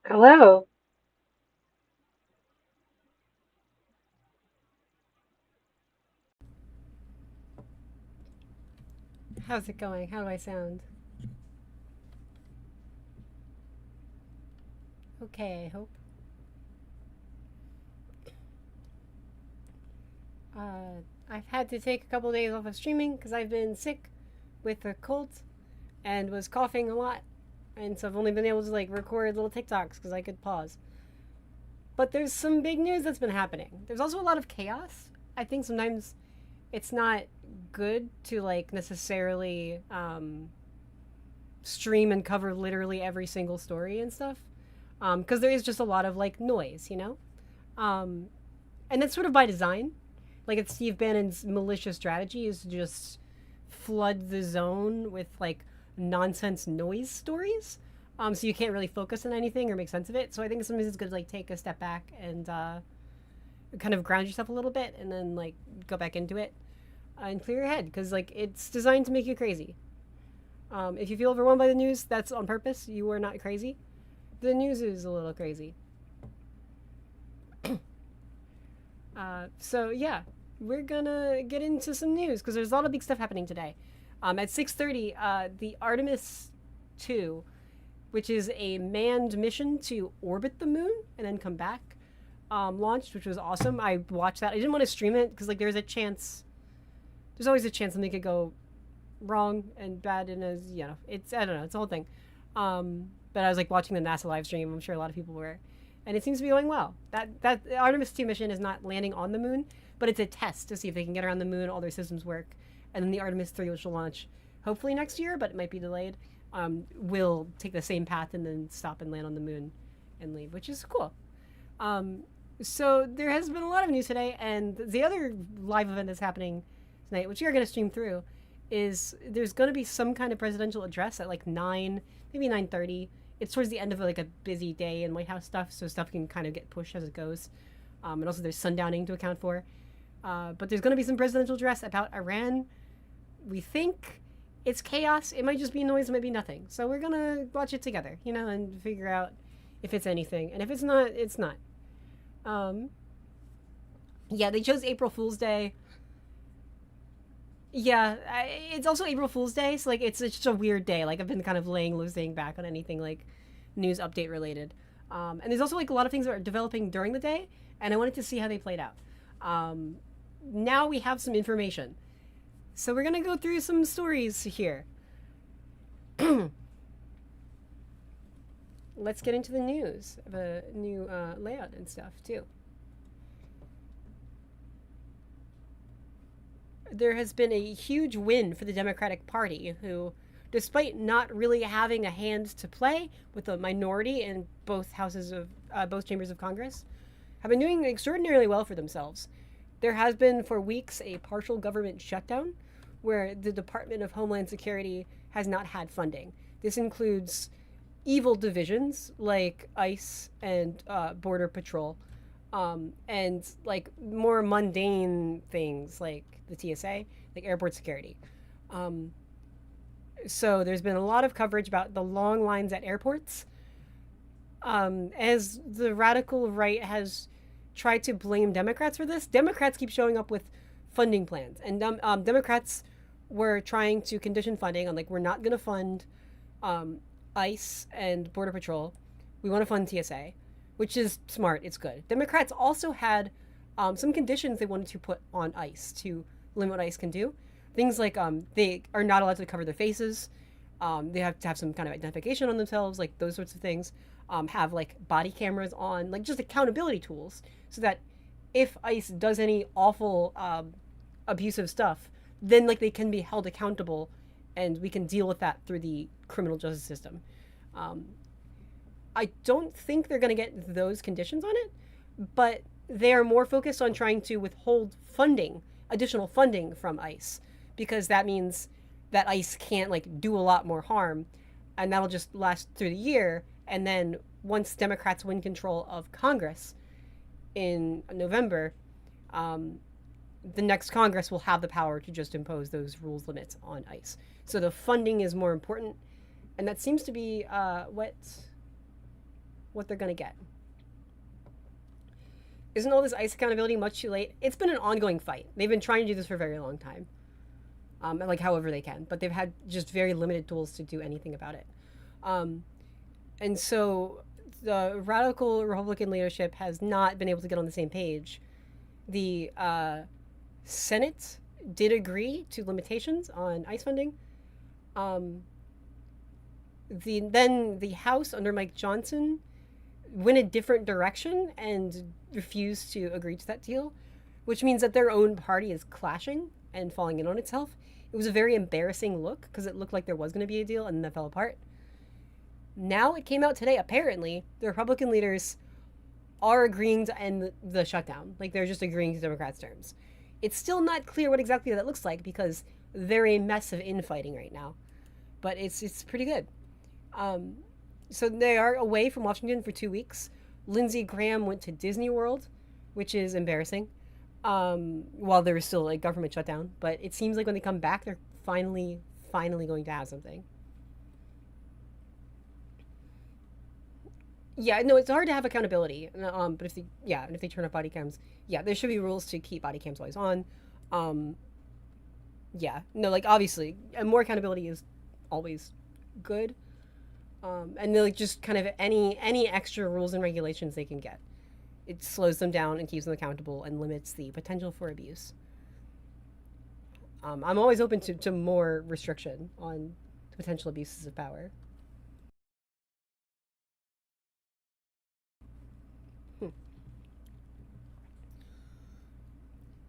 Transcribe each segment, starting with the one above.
Hello. How's it going? How do I sound? Okay, I hope. I've had to take a couple days off of streaming because I've been sick with a cold and was coughing a lot. And so I've only been able to like record little TikToks because I could pause. But there's some big news that's been happening. There's also a lot of chaos. I think sometimes it's not good to like necessarily stream and cover literally every single story and stuff because there is just a lot of like noise, you know? Um, and that's sort of by design. Like it's Steve Bannon's malicious strategy is to just flood the zone with like nonsense noise stories. So you can't really focus on anything or make sense of it. So I think sometimes it's good to like take a step back and kind of ground yourself a little bit and then like go back into it and clear your head because like it's designed to make you crazy. If you feel overwhelmed by the news, that's on purpose. You are not crazy. The news is a little crazy. So yeah, we're gonna get into some news because there's a lot of big stuff happening today. At 6:30, the Artemis 2, which is a manned mission to orbit the moon and then come back, launched, which was awesome. I watched that. I didn't want to stream it because like there's a chance. There's always a chance something could go wrong and bad, and as you know, it's I don't know, it's a whole thing. But I was like watching the NASA live stream. I'm sure a lot of people were, and it seems to be going well. That Artemis 2 mission is not landing on the moon, but it's a test to see if they can get around the moon, all their systems work, and then the Artemis 3, which will launch hopefully next year, but it might be delayed. Will take the same path and then stop and land on the moon and leave, which is cool. Um, so there has been a lot of news today, and the other live event that's happening tonight, which you're going to stream through, is there's going to be some kind of presidential address at like 9, maybe 9:30. It's towards the end of like a busy day in White House stuff, so stuff can kind of get pushed as it goes. And also there's sundowning to account for. But there's going to be some presidential address about Iran. We think it's chaos. It might just be noise. It might be nothing. So we're going to watch it together, you know, and figure out if it's anything. And if it's not, it's not. Um, yeah, they chose April Fool's Day. Yeah, it's also April Fool's Day, so like it's just a weird day. Like I've been kind of laying low, staying back on anything like news update related. And there's also like a lot of things that are developing during the day, and I wanted to see how they played out. Um, Now we have some information, so we're gonna go through some stories here. Let's get into the news of a new layout and stuff too. There has been a huge win for the Democratic Party, who, despite not really having a hand to play with a minority in both houses of both chambers of Congress, have been doing extraordinarily well for themselves. There has been for weeks a partial government shutdown where the Department of Homeland Security has not had funding. This includes evil divisions like ICE and Border Patrol, and like more mundane things like the TSA, like airport security. Um, so there's been a lot of coverage about the long lines at airports, as the radical right has tried to blame Democrats for this. Democrats keep showing up with funding plans, and Democrats were trying to condition funding on like we're not going to fund um, ICE and Border Patrol. We want to fund TSA, which is smart. It's good. Democrats also had some conditions they wanted to put on ICE to limit what ICE can do. Things like they are not allowed to cover their faces. They have to have some kind of identification on themselves, like those sorts of things. Have like body cameras on, like just accountability tools, so that if ICE does any awful abusive stuff, then like they can be held accountable, and we can deal with that through the criminal justice system. Um, I don't think they're going to get those conditions on it, but they are more focused on trying to withhold funding, additional funding from ICE, because that means that ICE can't like do a lot more harm, and that'll just last through the year. And then once Democrats win control of Congress in November, um, the next Congress will have the power to just impose those rules limits on ICE. So the funding is more important, and that seems to be what what they're going to get. Isn't all this ICE accountability much too late? It's been an ongoing fight. They've been trying to do this for a very long time. Like however they can, but they've had just very limited tools to do anything about it. And so the radical Republican leadership has not been able to get on the same page. The Senate did agree to limitations on ICE funding. Then the House under Mike Johnson went a different direction and refused to agree to that deal, which means that their own party is clashing and falling in on itself. It was a very embarrassing look because it looked like there was going to be a deal and then that fell apart. Now it came out today, apparently, the Republican leaders are agreeing to end the shutdown. Like, they're just agreeing to Democrats' terms. It's still not clear what exactly that looks like because they're a mess of infighting right now. But it's pretty good. So they are away from Washington for 2 weeks. Lindsey Graham went to Disney World, which is embarrassing, while there was still a government shutdown. But it seems like when they come back, they're finally going to have something. Yeah, no, it's hard to have accountability. But if they turn off body cams, yeah, there should be rules to keep body cams always on. Yeah, no, like obviously, more accountability is always good. And like just kind of any extra rules and regulations they can get, it slows them down and keeps them accountable and limits the potential for abuse. I'm always open to more restriction on potential abuses of power.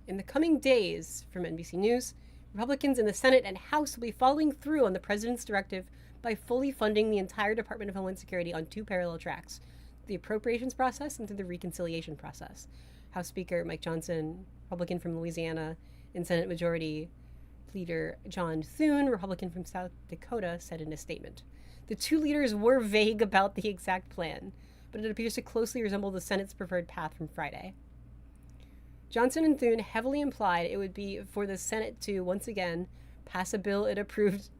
In the coming days, from NBC News, Republicans in the Senate and House will be following through on the president's directive by fully funding the entire Department of Homeland Security on two parallel tracks, the appropriations process and through the reconciliation process. House Speaker Mike Johnson, Republican from Louisiana, and Senate Majority Leader John Thune, Republican from South Dakota, said in a statement. The two leaders were vague about the exact plan, but it appears to closely resemble the Senate's preferred path from Friday. Johnson and Thune heavily implied it would be for the Senate to, once again, pass a bill it approved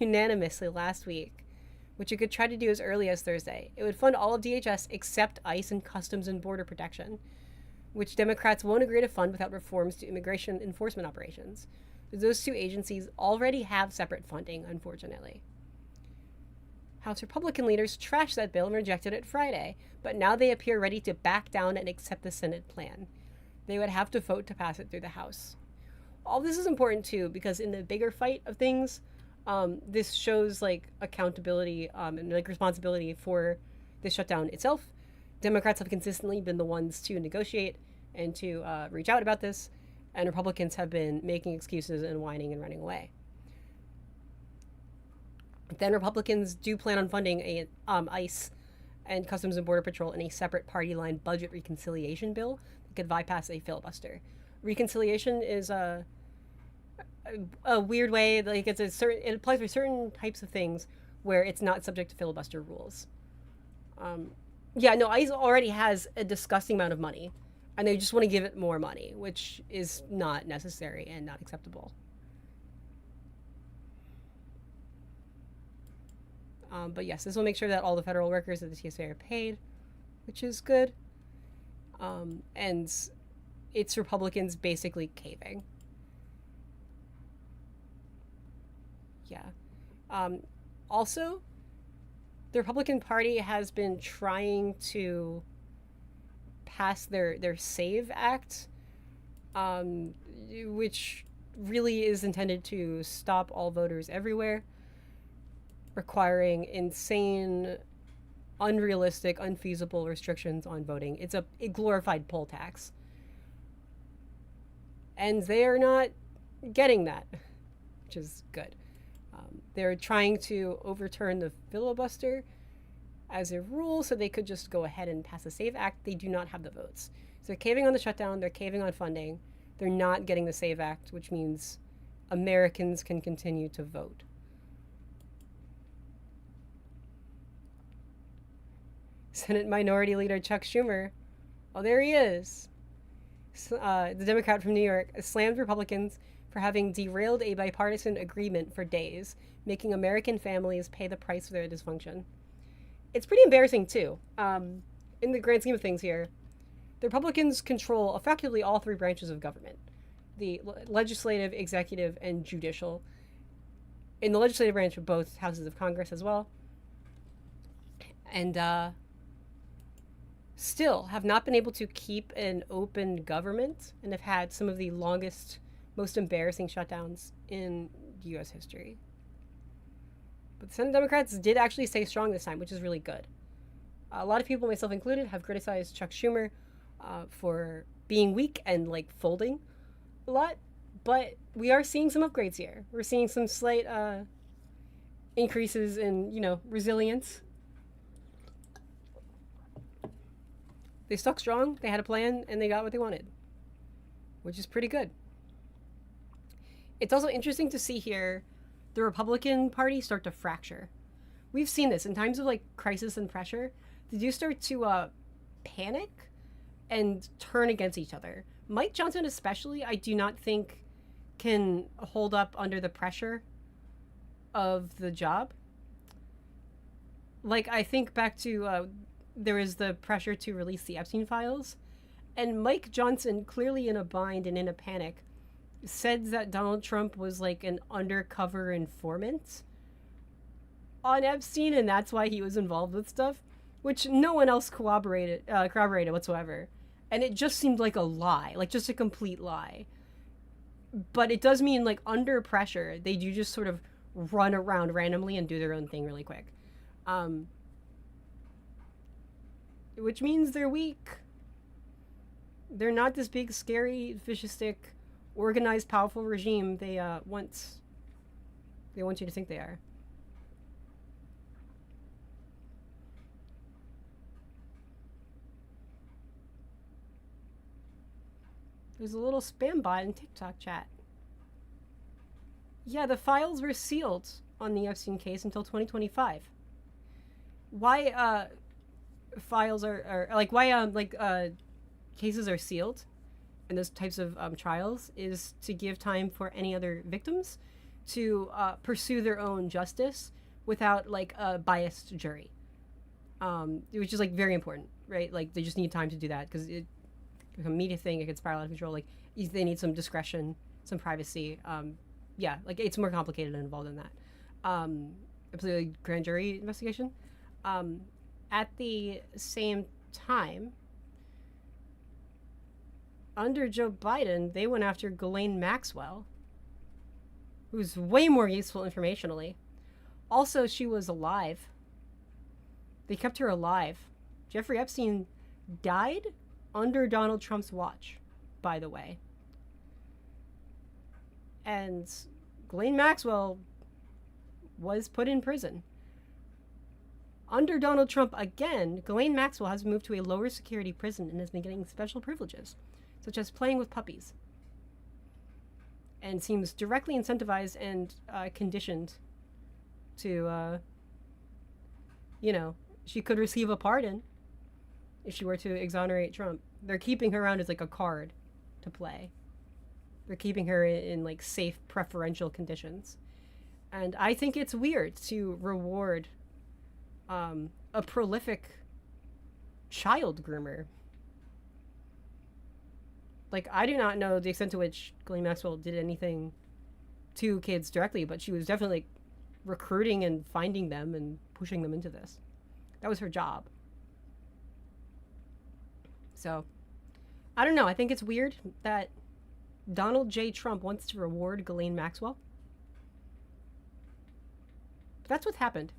unanimously last week, which it could try to do as early as Thursday. It would fund all of DHS except ICE and Customs and Border Protection, which Democrats won't agree to fund without reforms to immigration enforcement operations. Those two agencies already have separate funding, unfortunately. House Republican leaders trashed that bill and rejected it Friday, but now they appear ready to back down and accept the Senate plan. They would have to vote to pass it through the House. All this is important too because in the bigger fight of things, this shows like accountability and like responsibility for the shutdown itself. Democrats have consistently been the ones to negotiate and to reach out about this, and Republicans have been making excuses and whining and running away. Then Republicans do plan on funding a ICE and Customs and Border Patrol in a separate party line budget reconciliation bill that could bypass a filibuster. Reconciliation is a weird way, like it applies for certain types of things where it's not subject to filibuster rules. ICE already has a disgusting amount of money, and they just want to give it more money, which is not necessary and not acceptable. But yes, this will make sure that all the federal workers at the TSA are paid, which is good. And it's Republicans basically caving. Yeah. Also, the Republican Party has been trying to pass their SAVE Act, which really is intended to stop all voters everywhere, requiring insane, unrealistic, unfeasible restrictions on voting. It's a glorified poll tax. And they are not getting that, which is good. They're trying to overturn the filibuster as a rule so they could just go ahead and pass the SAVE Act. They do not have the votes. So they're caving on the shutdown, they're caving on funding, they're not getting the SAVE Act, which means Americans can continue to vote. Senate Minority Leader Chuck Schumer, oh, there he is. The Democrat from New York slammed Republicans for having derailed a bipartisan agreement for days, making American families pay the price for their dysfunction. It's pretty embarrassing too. In the grand scheme of things here, the Republicans control effectively all three branches of government: the legislative, executive, and judicial. In the legislative branch, both houses of Congress as well, and still have not been able to keep an open government and have had some of the longest, most embarrassing shutdowns in U.S. history. But the Senate Democrats did actually stay strong this time, which is really good. A lot of people, myself included, have criticized Chuck Schumer for being weak and like folding a lot, but we are seeing some upgrades here. We're seeing some slight increases in, resilience. They stuck strong, they had a plan, and they got what they wanted, which is pretty good. It's also interesting to see here the Republican Party start to fracture. We've seen this in times of like crisis and pressure. They do start to panic and turn against each other. Mike Johnson especially, I do not think can hold up under the pressure of the job. Like, I think back to there is the pressure to release the Epstein files, and Mike Johnson, clearly in a bind and in a panic, said that Donald Trump was like an undercover informant on Epstein, and that's why he was involved with stuff, which no one else corroborated whatsoever. And it just seemed like a lie, like just a complete lie. But it does mean, like, under pressure, they do just sort of run around randomly and do their own thing really quick. Which means they're weak. They're not this big, scary, fascistic, organized, powerful regime they want you to think they are. There's a little spam bot in TikTok chat. Yeah, the files were sealed on the Epstein case until 2025. Why files are like why cases are sealed in those types of trials is to give time for any other victims to pursue their own justice without like a biased jury, which is like very important, right? Like they just need time to do that because it a media thing, it can spiral out of control. Like they need some discretion, some privacy. Yeah, like it's more complicated and involved in that. Particularly grand jury investigation. At the same time, under Joe Biden, they went after Ghislaine Maxwell, who's way more useful informationally. Also, she was alive. They kept her alive. Jeffrey Epstein died under Donald Trump's watch, by the way. And Ghislaine Maxwell was put in prison. Under Donald Trump again, Ghislaine Maxwell has moved to a lower security prison and has been getting special privileges, such as playing with puppies. And seems directly incentivized and conditioned to, she could receive a pardon if she were to exonerate Trump. They're keeping her around as like a card to play. They're keeping her in like safe preferential conditions. And I think it's weird to reward a prolific child groomer. Like, I do not know the extent to which Ghislaine Maxwell did anything to kids directly, but she was definitely like, recruiting and finding them and pushing them into this. That was her job. So, I don't know. I think it's weird that Donald J. Trump wants to reward Ghislaine Maxwell. But that's what happened.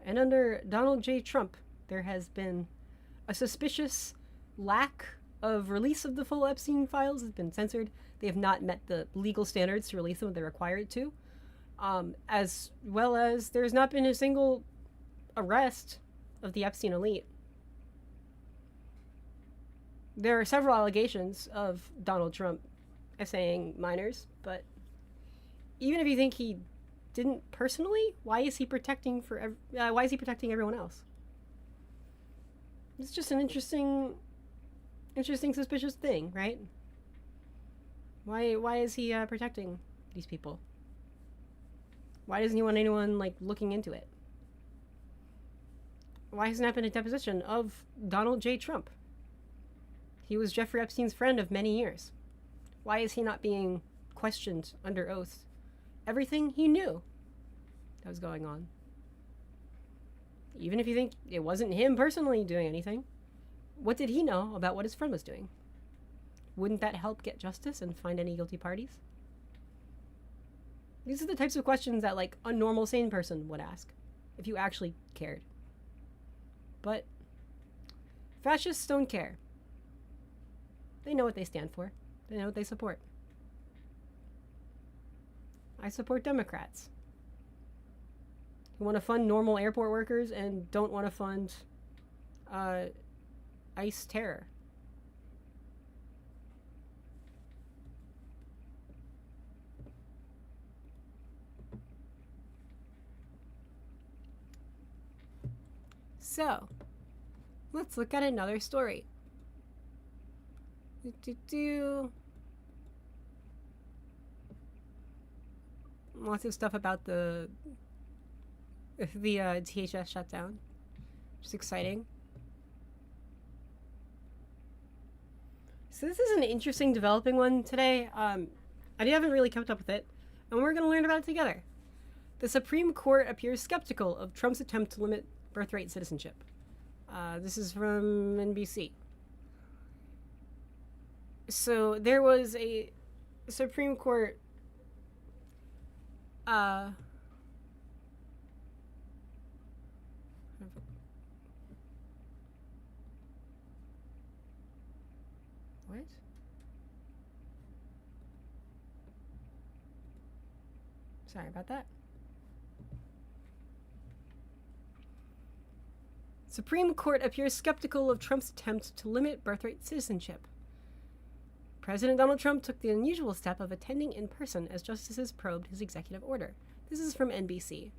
And under Donald J. Trump, there has been a suspicious lack of release of the full Epstein files. Has been censored. They have not met the legal standards to release them when they're required to. As well as there's not been a single arrest of the Epstein elite. There are several allegations of Donald Trump essaying minors, but even if you think he didn't personally, why is he protecting everyone else? It's just an interesting suspicious thing, right? Why is he protecting these people? Why doesn't he want anyone like looking into it? Why hasn't happened a deposition of Donald J. Trump? He was Jeffrey Epstein's friend of many years. Why is he not being questioned under oath? Everything he knew that was going on. Even if you think it wasn't him personally doing anything, what did he know about what his friend was doing? Wouldn't that help get justice and find any guilty parties? These are the types of questions that, like, a normal, sane person would ask if you actually cared. But fascists don't care. They know what they stand for. They know what they support. I support Democrats who want to fund normal airport workers and don't want to fund ICE terror. So, let's look at another story. Lots of stuff about the THS shutdown, which is exciting. So this is an interesting developing one today. I haven't really kept up with it, and we're going to learn about it together. The Supreme Court appears skeptical of Trump's attempt to limit birthright citizenship. This is from NBC. So there was a Supreme Court what? Sorry about that. Supreme Court appears skeptical of Trump's attempt to limit birthright citizenship. President Donald Trump took the unusual step of attending in person as justices probed his executive order. This is from NBC.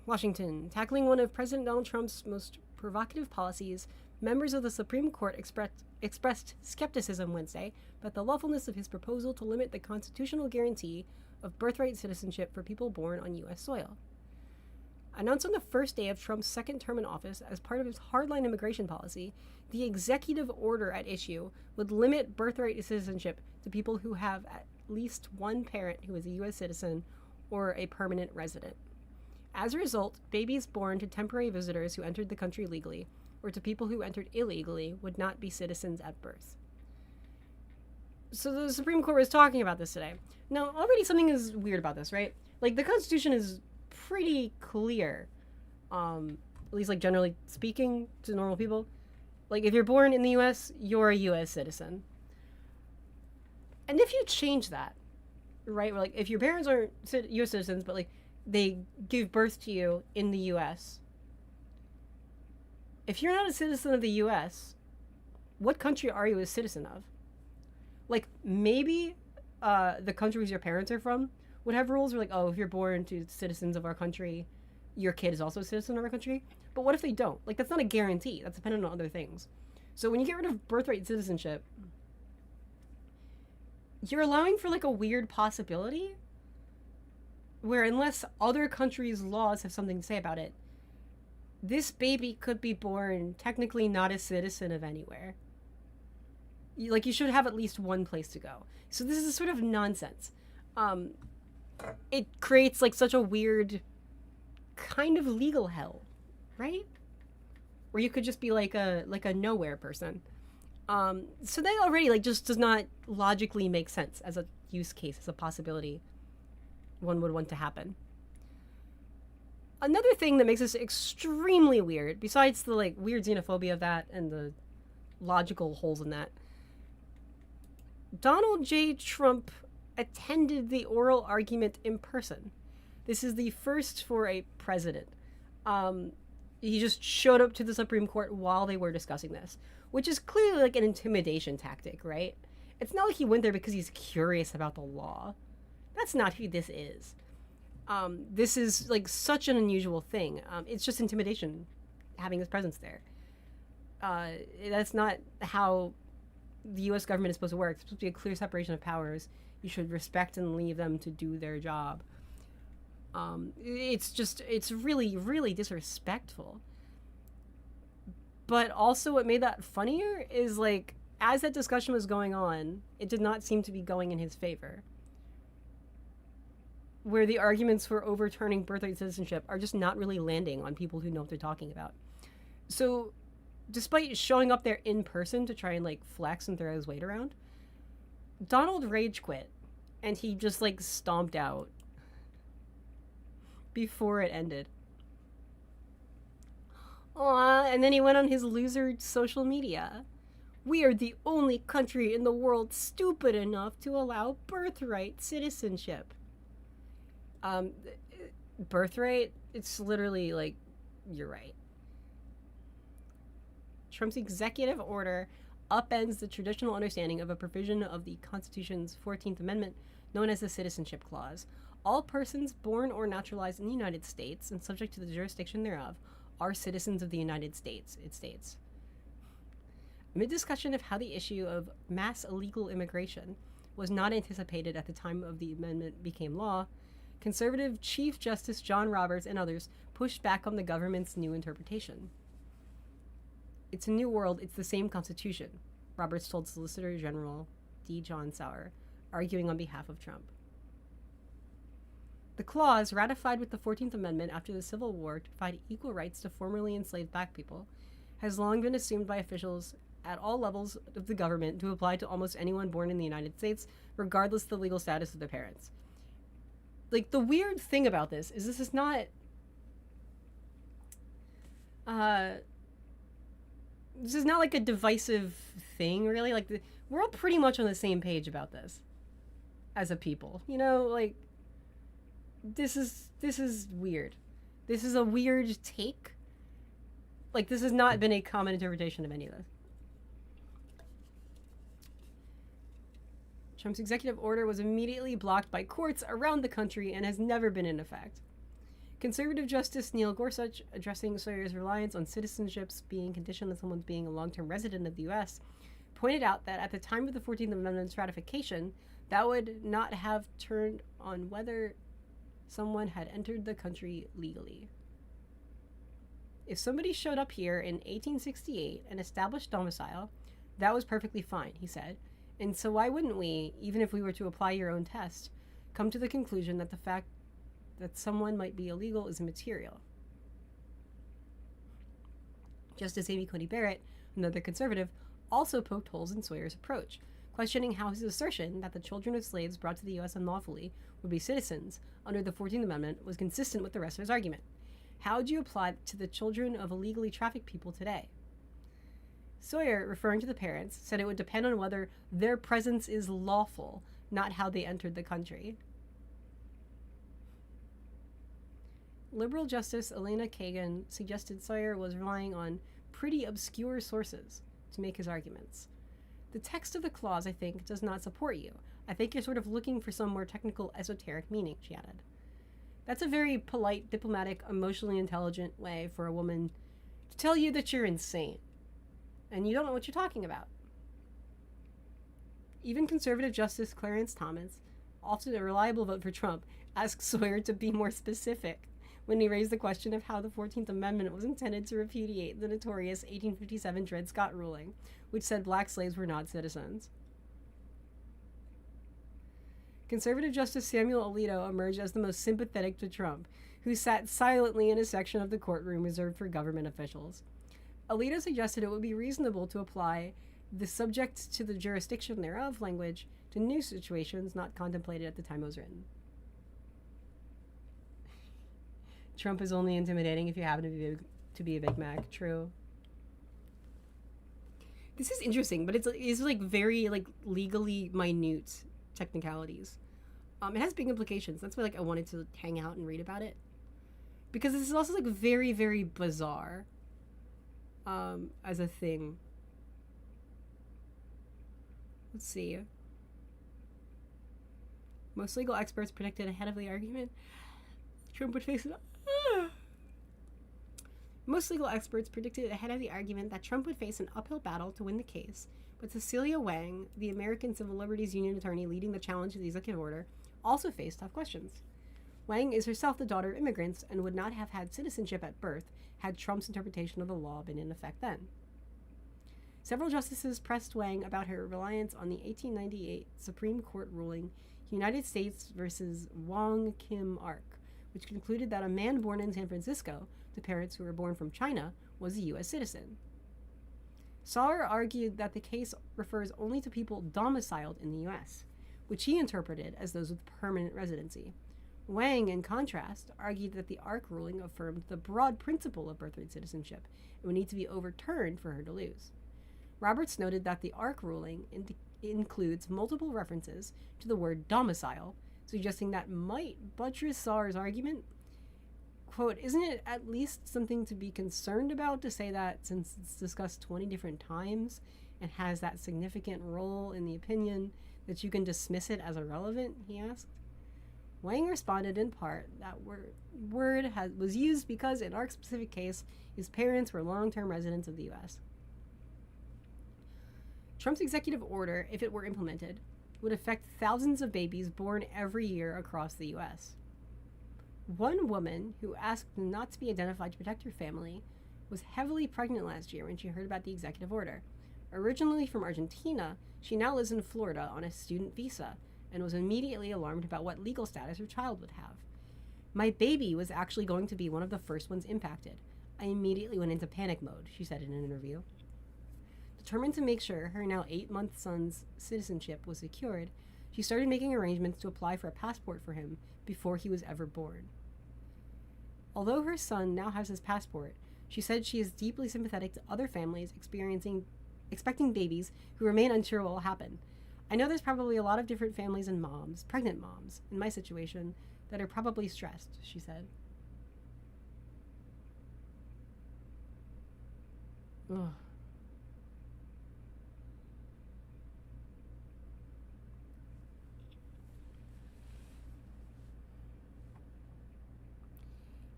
Washington. Tackling one of President Donald Trump's most provocative policies, members of the Supreme Court expressed skepticism Wednesday about the lawfulness of his proposal to limit the constitutional guarantee of birthright citizenship for people born on U.S. soil. Announced on the first day of Trump's second term in office as part of his hardline immigration policy, the executive order at issue would limit birthright citizenship to people who have at least one parent who is a U.S. citizen or a permanent resident. As a result, babies born to temporary visitors who entered the country legally or to people who entered illegally would not be citizens at birth. So the Supreme Court was talking about this today. Now, already something is weird about this, right? Like, the Constitution is pretty clear, at least, like, generally speaking to normal people. Like, if you're born in the U.S., you're a U.S. citizen. And if you change that, right, like, if your parents aren't U.S. citizens, but, like, they give birth to you in the U.S., if you're not a citizen of the U.S., what country are you a citizen of? Like, maybe the countries your parents are from would have rules where, like, oh, if you're born to citizens of our country, your kid is also a citizen of our country. But what if they don't? Like, that's not a guarantee. That's dependent on other things. So when you get rid of birthright citizenship, you're allowing for, like, a weird possibility where, unless other countries' laws have something to say about it, this baby could be born technically not a citizen of anywhere. You should have at least one place to go. So this is sort of nonsense. It creates, like, such a weird kind of legal hell, right? Where you could just be like a nowhere person. So that already, like, just does not logically make sense as a use case, as a possibility one would want to happen. Another thing that makes this extremely weird, besides the, like, weird xenophobia of that and the logical holes in that, Donald J. Trump attended the oral argument in person. This is the first for a president. He just showed up to the Supreme Court while they were discussing this, which is clearly, like, an intimidation tactic, right? It's not like he went there because he's curious about the law. That's not who this is. This is, like, such an unusual thing. It's just intimidation, having his presence there. That's not how the U.S. government is supposed to work. It's supposed to be a clear separation of powers. You should respect and leave them to do their job. It's really, really disrespectful. But also what made that funnier is, like, as that discussion was going on, it did not seem to be going in his favor. Where the arguments for overturning birthright citizenship are just not really landing on people who know what they're talking about. So, despite showing up there in person to try and, like, flex and throw his weight around, Donald rage quit, and he just, like, stomped out before it ended. Aww, and then he went on his loser social media. We are the only country in the world stupid enough to allow birthright citizenship. Birthright, it's literally like, you're right. Trump's executive order upends the traditional understanding of a provision of the Constitution's 14th Amendment known as the Citizenship Clause. All persons born or naturalized in the United States and subject to the jurisdiction thereof are citizens of the United States, it states. Amid discussion of how the issue of mass illegal immigration was not anticipated at the time of the amendment became law, conservative Chief Justice John Roberts and others pushed back on the government's new interpretation. It's a new world, it's the same Constitution, Roberts told Solicitor General D. John Sauer, arguing on behalf of Trump. The clause, ratified with the 14th Amendment after the Civil War to provide equal rights to formerly enslaved black people, has long been assumed by officials at all levels of the government to apply to almost anyone born in the United States, regardless of the legal status of their parents. Like, the weird thing about this is not like a divisive thing, really. Like, we're all pretty much on the same page about this as a people, you know. Like, this is weird. This is a weird take. Like, this has not been a common interpretation of any of this. Trump's executive order was immediately blocked by courts around the country and has never been in effect. Conservative Justice Neil Gorsuch, addressing Sawyer's reliance on citizenships being conditioned on someone's being a long-term resident of the U.S., pointed out that at the time of the 14th Amendment's ratification, that would not have turned on whether someone had entered the country legally. If somebody showed up here in 1868 and established domicile, that was perfectly fine, he said. And so why wouldn't we, even if we were to apply your own test, come to the conclusion that the fact that someone might be illegal is immaterial? Justice Amy Coney Barrett, another conservative, also poked holes in Sawyer's approach, questioning how his assertion that the children of slaves brought to the U.S. unlawfully would be citizens under the 14th Amendment was consistent with the rest of his argument. How would you apply it to the children of illegally trafficked people today? Sawyer, referring to the parents, said it would depend on whether their presence is lawful, not how they entered the country. Liberal Justice Elena Kagan suggested Sawyer was relying on pretty obscure sources to make his arguments. The text of the clause, I think, does not support you. I think you're sort of looking for some more technical, esoteric meaning, she added. That's a very polite, diplomatic, emotionally intelligent way for a woman to tell you that you're insane and you don't know what you're talking about. Even conservative Justice Clarence Thomas, often a reliable vote for Trump, asked Sawyer to be more specific when he raised the question of how the 14th Amendment was intended to repudiate the notorious 1857 Dred Scott ruling, which said black slaves were not citizens. Conservative Justice Samuel Alito emerged as the most sympathetic to Trump, who sat silently in a section of the courtroom reserved for government officials. Alito suggested it would be reasonable to apply the subject to the jurisdiction thereof language to new situations not contemplated at the time it was written. Trump is only intimidating if you happen to be a Big Mac. True. This is interesting, but it's like very like legally minute technicalities. It has big implications. That's why like I wanted to hang out and read about it, because this is also like very, very bizarre as a thing. Let's see. Most legal experts predicted ahead of the argument Trump would face an Most legal experts predicted ahead of the argument that Trump would face an uphill battle to win the case, but Cecilia Wang, the American Civil Liberties Union attorney leading the challenge to the executive order, also faced tough questions. Wang is herself the daughter of immigrants and would not have had citizenship at birth had Trump's interpretation of the law been in effect then. Several justices pressed Wang about her reliance on the 1898 Supreme Court ruling United States versus Wong Kim Ark, which concluded that a man born in San Francisco to parents who were born from China was a U.S. citizen. Sauer argued that the case refers only to people domiciled in the U.S., which he interpreted as those with permanent residency. Wang, in contrast, argued that the Ark ruling affirmed the broad principle of birthright citizenship and would need to be overturned for her to lose. Roberts noted that the Ark ruling includes multiple references to the word domicile, suggesting that might buttress Sauer's argument. Quote, isn't it at least something to be concerned about to say that since it's discussed 20 different times and has that significant role in the opinion that you can dismiss it as irrelevant, he asked. Wang responded in part that was used because in Ark's specific case, his parents were long-term residents of the U.S. Trump's executive order, if it were implemented, would affect thousands of babies born every year across the U.S. One woman who asked not to be identified to protect her family was heavily pregnant last year when she heard about the executive order. Originally from Argentina, she now lives in Florida on a student visa and was immediately alarmed about what legal status her child would have. My baby was actually going to be one of the first ones impacted. I immediately went into panic mode, she said in an interview. Determined to make sure her now 8-month son's citizenship was secured, she started making arrangements to apply for a passport for him before he was ever born. Although her son now has his passport, she said she is deeply sympathetic to other families expecting babies who remain unsure what will happen. I know there's probably a lot of different families and moms, pregnant moms, in my situation, that are probably stressed, she said. Ugh.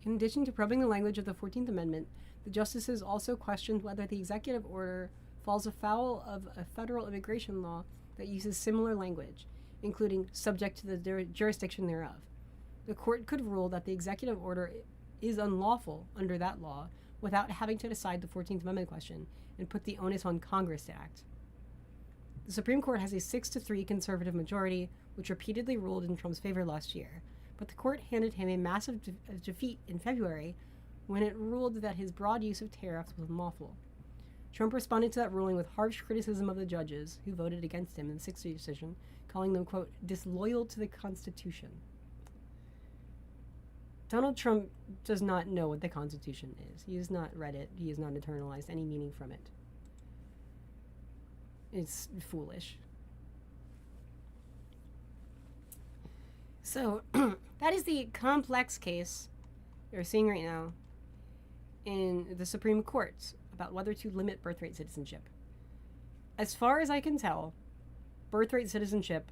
In addition to probing the language of the 14th Amendment, the justices also questioned whether the executive order falls afoul of a federal immigration law that uses similar language, including subject to the jurisdiction thereof. The court could rule that the executive order is unlawful under that law without having to decide the 14th Amendment question and put the onus on Congress to act. The Supreme Court has a 6-3 conservative majority, which repeatedly ruled in Trump's favor last year, but the court handed him a massive defeat in February when it ruled that his broad use of tariffs was unlawful. Trump responded to that ruling with harsh criticism of the judges who voted against him in the 6-3 decision, calling them, quote, disloyal to the Constitution. Donald Trump does not know what the Constitution is. He has not read it. He has not internalized any meaning from it. It's foolish. So, that is the complex case you're seeing right now in the Supreme Court about whether to limit birthright citizenship. As far as I can tell, birthright citizenship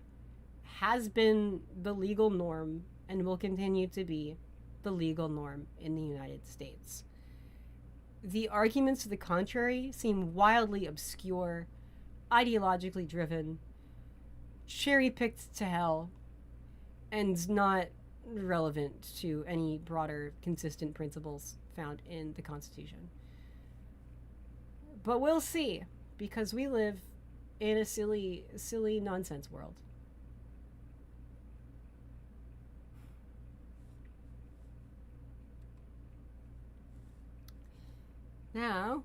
has been the legal norm and will continue to be the legal norm in the United States. The arguments to the contrary seem wildly obscure, ideologically driven, cherry-picked to hell, and not relevant to any broader, consistent principles found in the Constitution. But we'll see, because we live in a silly nonsense world. Now,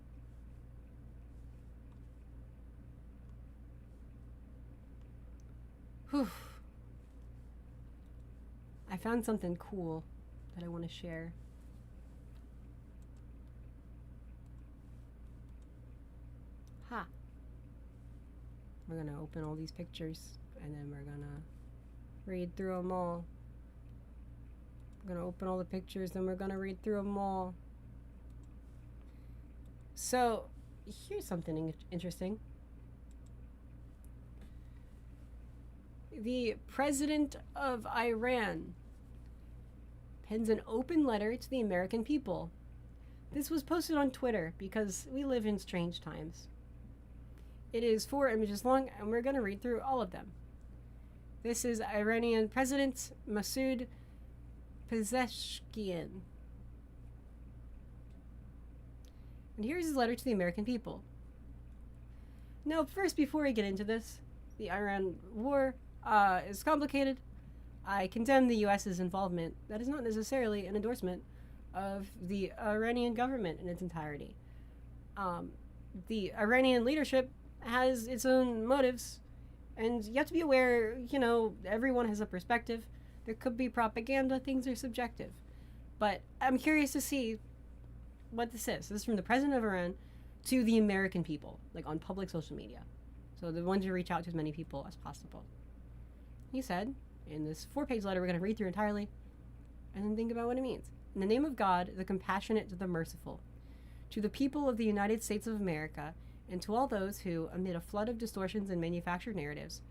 I found something cool that I want to share. Ha! We're going to open all these pictures and then we're going to read through them all. We're going to open all the pictures and we're going to read through them all. So, here's something interesting. The president of Iran pens an open letter to the American people. This was posted on Twitter because we live in strange times. It is 4 images long, and we're going to read through all of them. This is Iranian President Masoud Pezeshkian. And here's his letter to the American people. Now, first, before I get into this, the Iran war is complicated. I condemn the U.S.'s involvement. That is not necessarily an endorsement of the Iranian government in its entirety. The Iranian leadership has its own motives, and you have to be aware, everyone has a perspective. There could be propaganda, things are subjective. But I'm curious to see what this is. This is from the president of Iran to the American people, like on public social media. So the ones who reach out to as many people as possible. He said, in this 4-page letter, we're going to read through entirely, and then think about what it means. In the name of God, the compassionate, the merciful, to the people of the United States of America, and to all those who, amid a flood of distortions and manufactured narratives,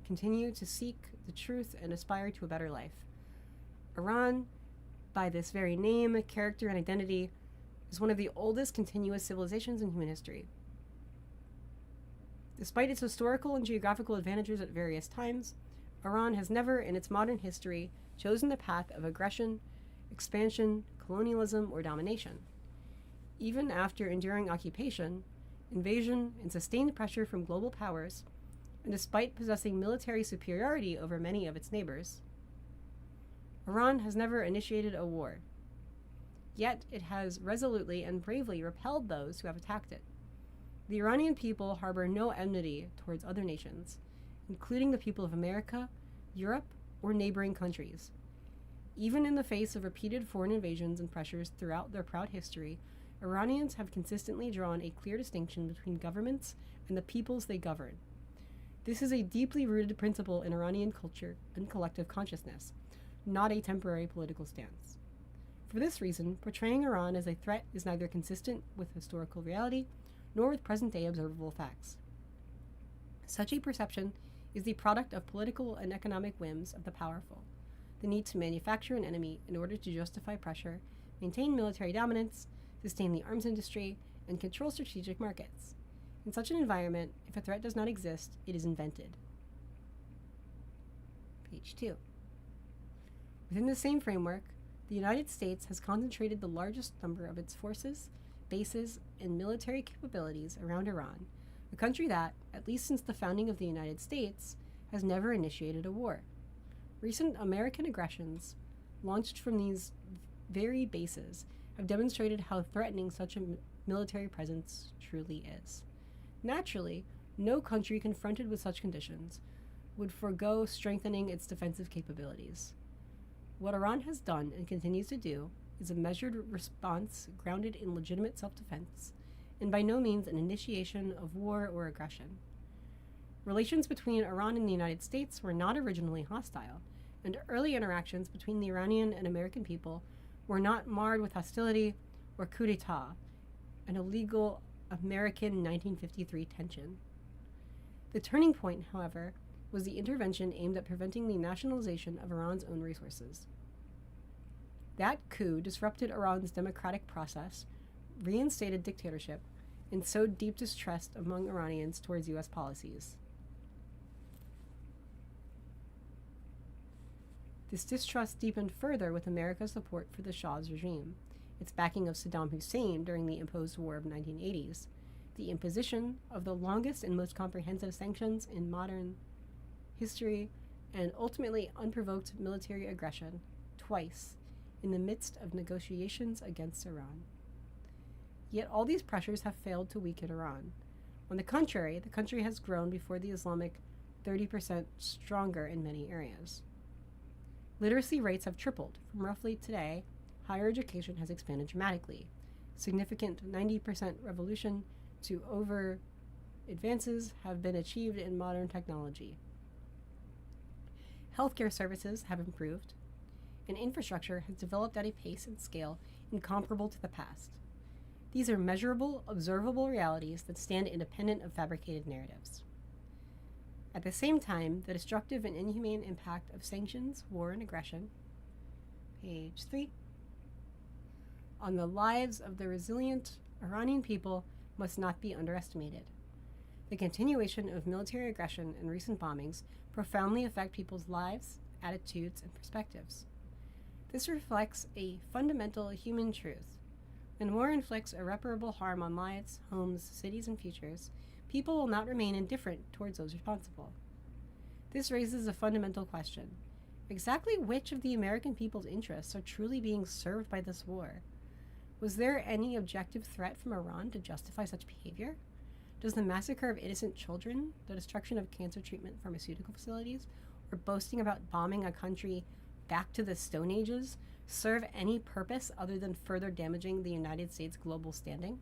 continue to seek the truth and aspire to a better life. Iran, by this very name, character, and identity, is one of the oldest continuous civilizations in human history. Despite its historical and geographical advantages at various times, Iran has never, in its modern history, chosen the path of aggression, expansion, colonialism, or domination. Even after enduring occupation, invasion, and sustained pressure from global powers, and despite possessing military superiority over many of its neighbors, Iran has never initiated a war. Yet it has resolutely and bravely repelled those who have attacked it. The Iranian people harbor no enmity towards other nations, including the people of America, Europe, or neighboring countries. Even in the face of repeated foreign invasions and pressures throughout their proud history, Iranians have consistently drawn a clear distinction between governments and the peoples they govern. This is a deeply rooted principle in Iranian culture and collective consciousness, not a temporary political stance. For this reason, portraying Iran as a threat is neither consistent with historical reality nor with present-day observable facts. Such a perception is the product of political and economic whims of the powerful, the need to manufacture an enemy in order to justify pressure, maintain military dominance, sustain the arms industry, and control strategic markets. In such an environment, if a threat does not exist, it is invented. Page 2. Within the same framework, the United States has concentrated the largest number of its forces, bases, and military capabilities around Iran, a country that, at least since the founding of the United States, has never initiated a war. Recent American aggressions, launched from these very bases, have demonstrated how threatening such a military presence truly is. Naturally, no country confronted with such conditions would forego strengthening its defensive capabilities. What Iran has done and continues to do is a measured response grounded in legitimate self-defense, and by no means an initiation of war or aggression. Relations between Iran and the United States were not originally hostile, and early interactions between the Iranian and American people were not marred with hostility or coup d'etat, an illegal American 1953 tension. The turning point, however, was the intervention aimed at preventing the nationalization of Iran's own resources. That coup disrupted Iran's democratic process, reinstated dictatorship, and sowed deep distrust among Iranians towards U.S. policies. This distrust deepened further with America's support for the Shah's regime, its backing of Saddam Hussein during the imposed war of the 1980s, the imposition of the longest and most comprehensive sanctions in modern history, and ultimately unprovoked military aggression, twice, in the midst of negotiations against Iran. Yet all these pressures have failed to weaken Iran. On the contrary, the country has grown before the Islamic 30% stronger in many areas. Literacy rates have tripled. From roughly today, higher education has expanded dramatically. Significant 90% revolution to over advances have been achieved in modern technology. Healthcare services have improved, and infrastructure has developed at a pace and scale incomparable to the past. These are measurable, observable realities that stand independent of fabricated narratives. At the same time, the destructive and inhumane impact of sanctions, war, and aggression, page 3, on the lives of the resilient Iranian people must not be underestimated. The continuation of military aggression and recent bombings profoundly affect people's lives, attitudes, and perspectives. This reflects a fundamental human truth. When war inflicts irreparable harm on lives, homes, cities, and futures, people will not remain indifferent towards those responsible. This raises a fundamental question. Exactly which of the American people's interests are truly being served by this war? Was there any objective threat from Iran to justify such behavior? Does the massacre of innocent children, the destruction of cancer treatment pharmaceutical facilities, or boasting about bombing a country back to the Stone Ages serve any purpose other than further damaging the United States' global standing?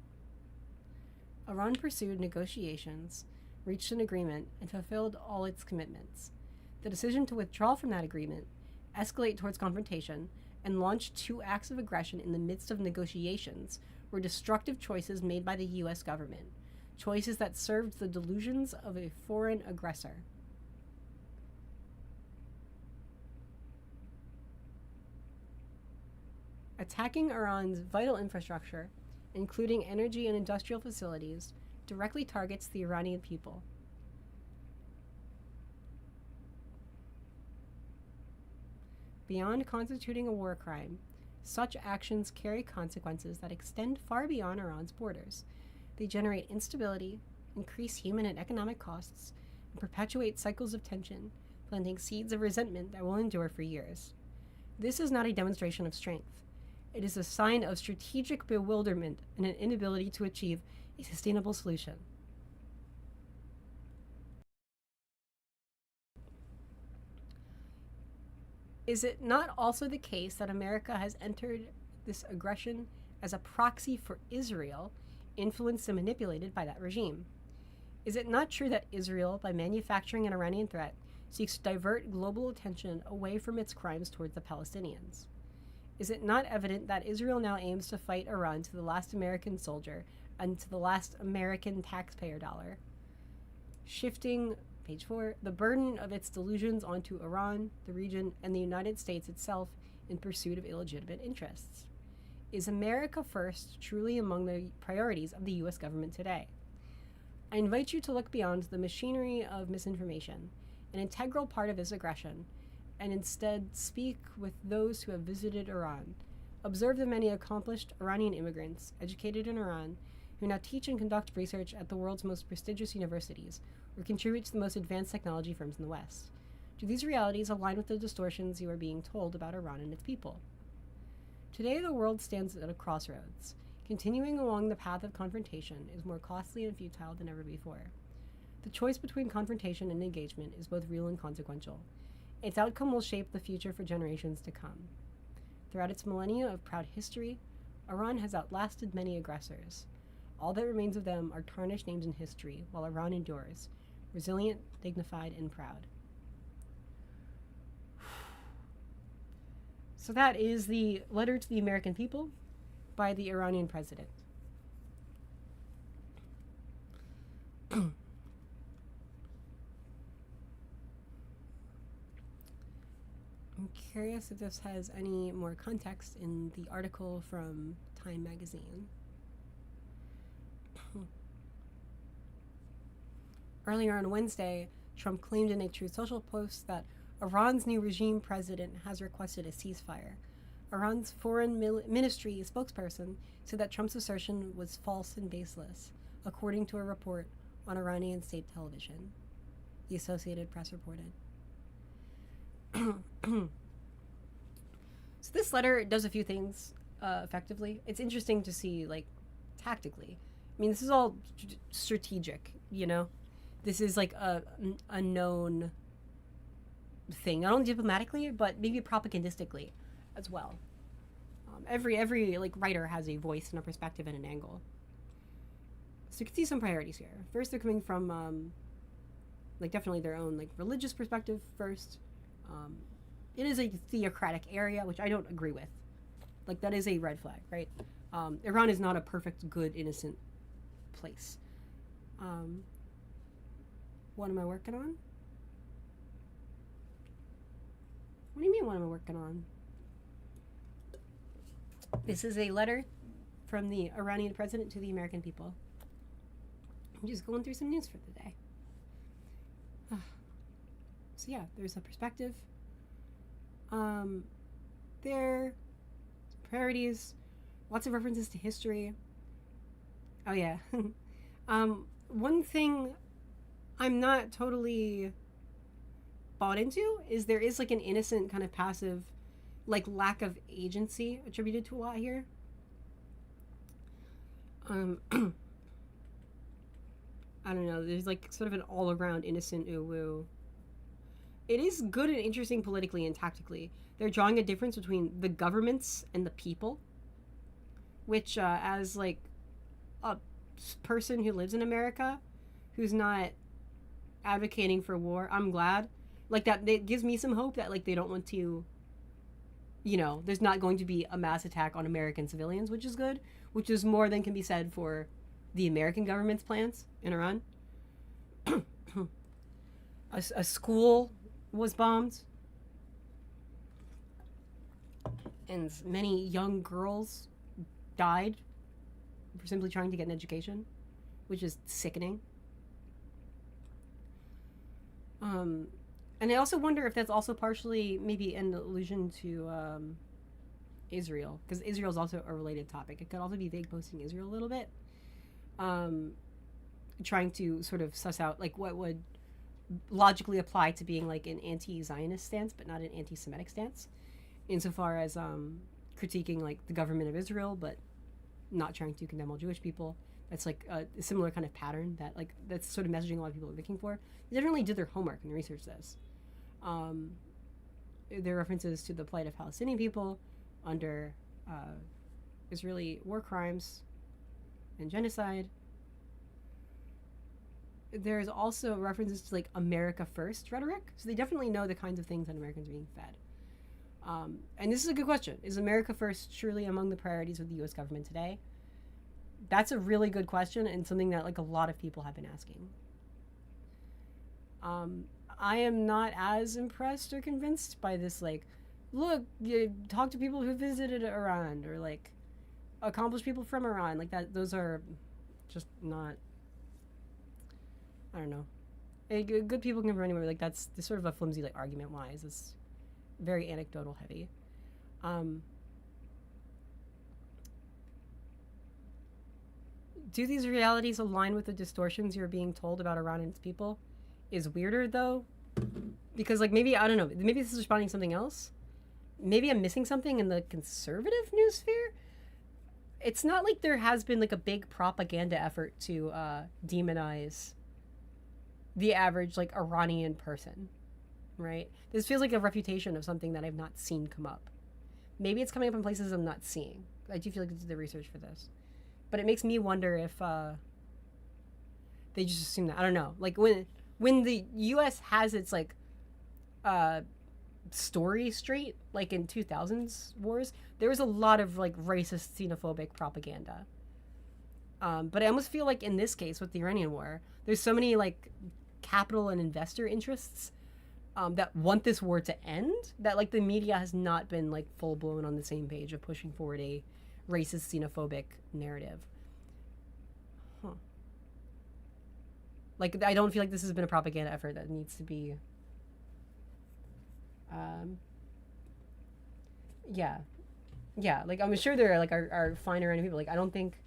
Iran pursued negotiations, reached an agreement, and fulfilled all its commitments. The decision to withdraw from that agreement, escalate towards confrontation, and launch 2 acts of aggression in the midst of negotiations were destructive choices made by the U.S. government, choices that served the delusions of a foreign aggressor. Attacking Iran's vital infrastructure, including energy and industrial facilities, directly targets the Iranian people. Beyond constituting a war crime, such actions carry consequences that extend far beyond Iran's borders. They generate instability, increase human and economic costs, and perpetuate cycles of tension, planting seeds of resentment that will endure for years. This is not a demonstration of strength. It is a sign of strategic bewilderment and an inability to achieve a sustainable solution. Is it not also the case that America has entered this aggression as a proxy for Israel, influenced and manipulated by that regime? Is it not true that Israel, by manufacturing an Iranian threat, seeks to divert global attention away from its crimes towards the Palestinians? Is it not evident that Israel now aims to fight Iran to the last American soldier and to the last American taxpayer dollar, shifting, page 4, the burden of its delusions onto Iran, the region, and the United States itself in pursuit of illegitimate interests? Is America First truly among the priorities of the U.S. government today? I invite you to look beyond the machinery of misinformation, an integral part of this aggression, and instead speak with those who have visited Iran. Observe the many accomplished Iranian immigrants educated in Iran who now teach and conduct research at the world's most prestigious universities or contribute to the most advanced technology firms in the West. Do these realities align with the distortions you are being told about Iran and its people? Today, the world stands at a crossroads. Continuing along the path of confrontation is more costly and futile than ever before. The choice between confrontation and engagement is both real and consequential. Its outcome will shape the future for generations to come. Throughout its millennia of proud history, Iran has outlasted many aggressors. All that remains of them are tarnished names in history, while Iran endures, resilient, dignified, and proud. So that is the letter to the American people by the Iranian president. I'm curious if this has any more context in the article from Time magazine. Earlier on Wednesday, Trump claimed in a Truth Social post that Iran's new regime president has requested a ceasefire. Iran's foreign ministry spokesperson said that Trump's assertion was false and baseless, according to a report on Iranian state television, the Associated Press reported. So this letter does a few things effectively. It's interesting to see, like, tactically. I mean, this is all strategic, you know? This is like a known thing, not only diplomatically, but maybe propagandistically as well. Every like writer has a voice and a perspective and an angle. So you can see some priorities here. First, they're coming from like definitely their own like religious perspective first. It is a theocratic area, which I don't agree with. Like, that is a red flag, right? Iran is not a perfect, good, innocent place. What am I working on? What do you mean, what am I working on? This is a letter from the Iranian president to the American people. I'm just going through some news for the day. So yeah, there's a perspective. there. Priorities. Lots of references to history. Oh yeah. One thing I'm not totally bought into is there is like an innocent kind of passive, like lack of agency attributed to a lot here. I don't know. There's like sort of an all around innocent ooh woo. It is good and interesting politically and tactically. They're drawing a difference between the governments and the people, which, as like a person who lives in America, who's not advocating for war, I'm glad. Like that, it gives me some hope that like they don't want to. There's not going to be a mass attack on American civilians, which is good. Which is more than can be said for the American government's plans in Iran. A school was bombed, and many young girls died for simply trying to get an education, which is sickening. And I also wonder if that's also partially maybe an allusion to Israel, because Israel is also a related topic. It could also be vague posting Israel a little bit, trying to sort of suss out like what would logically apply to being like an anti-Zionist stance, but not an anti-Semitic stance, insofar as critiquing like the government of Israel, but not trying to condemn all Jewish people. That's like a similar kind of pattern that like that's sort of messaging a lot of people are looking for. They didn't really did their homework and research this. There are references to the plight of Palestinian people under Israeli war crimes and genocide. There's also references to like America First rhetoric, so they definitely know the kinds of things that Americans are being fed. And this is a good question: is America First truly among the priorities of the U.S. government today? That's a really good question and something that like a lot of people have been asking. I am not as impressed or convinced by this like, look, you talk to people who visited Iran or like accomplished people from Iran, like that. Those are just not. I don't know. Good people can go anywhere. Like that's sort of a flimsy like argument wise. It's very anecdotal heavy. Do these realities align with the distortions you're being told about Iran and its people? Is weirder though, because like maybe I don't know. Maybe this is responding to something else. Maybe I'm missing something in the conservative news sphere. It's not like there has been like a big propaganda effort to demonize the average like Iranian person, right? This feels like a refutation of something that I've not seen come up. Maybe it's coming up in places I'm not seeing. I do feel like I did the research for this, but it makes me wonder if they just assume that. I don't know. Like when the U.S. has its like story straight, like in 2000s wars, there was a lot of like racist, xenophobic propaganda. But I almost feel like in this case with the Iranian war, there's so many like capital and investor interests that want this war to end that like the media has not been like full blown on the same page of pushing forward a racist, xenophobic narrative. Like I don't feel like this has been a propaganda effort that needs to be. Yeah. Like I'm sure there are like are fine Iranian people. Like I don't think.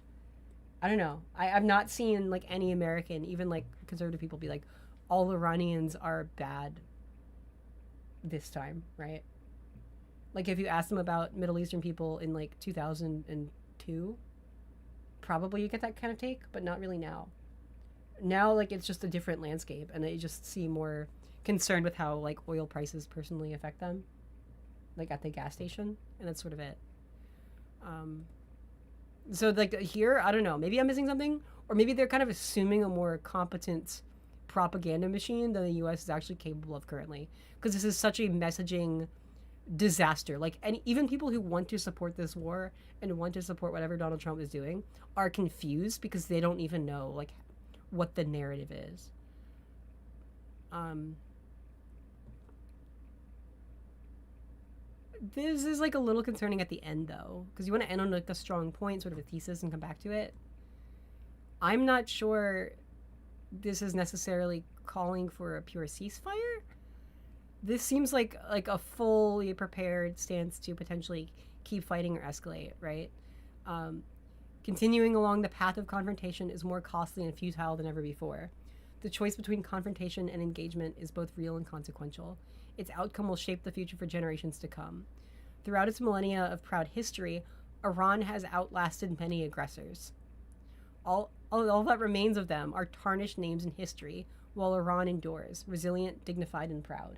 I don't know. I've not seen like any American, even like conservative people, be like, all Iranians are bad this time, right? Like if you ask them about Middle Eastern people in like 2002, probably you get that kind of take, but not really now. Now like it's just a different landscape, and they just seem more concerned with how like oil prices personally affect them, like at the gas station, and that's sort of it. So like here, I don't know, maybe I'm missing something, or maybe they're kind of assuming a more competent propaganda machine than the U.S. is actually capable of currently, because this is such a messaging disaster. Like, and even people who want to support this war and want to support whatever Donald Trump is doing are confused because they don't even know like what the narrative is. This is like a little concerning at the end though, because you want to end on like a strong point, sort of a thesis, and come back to it. I'm not sure this is necessarily calling for a pure ceasefire. This seems like a fully prepared stance to potentially keep fighting or escalate, right? Um, Continuing along the path of confrontation is more costly and futile than ever before. The choice between confrontation and engagement is both real and consequential. Its outcome will shape the future for generations to come. Throughout its millennia of proud history, Iran has outlasted many aggressors. All that remains of them are tarnished names in history, while Iran endures, resilient, dignified, and proud.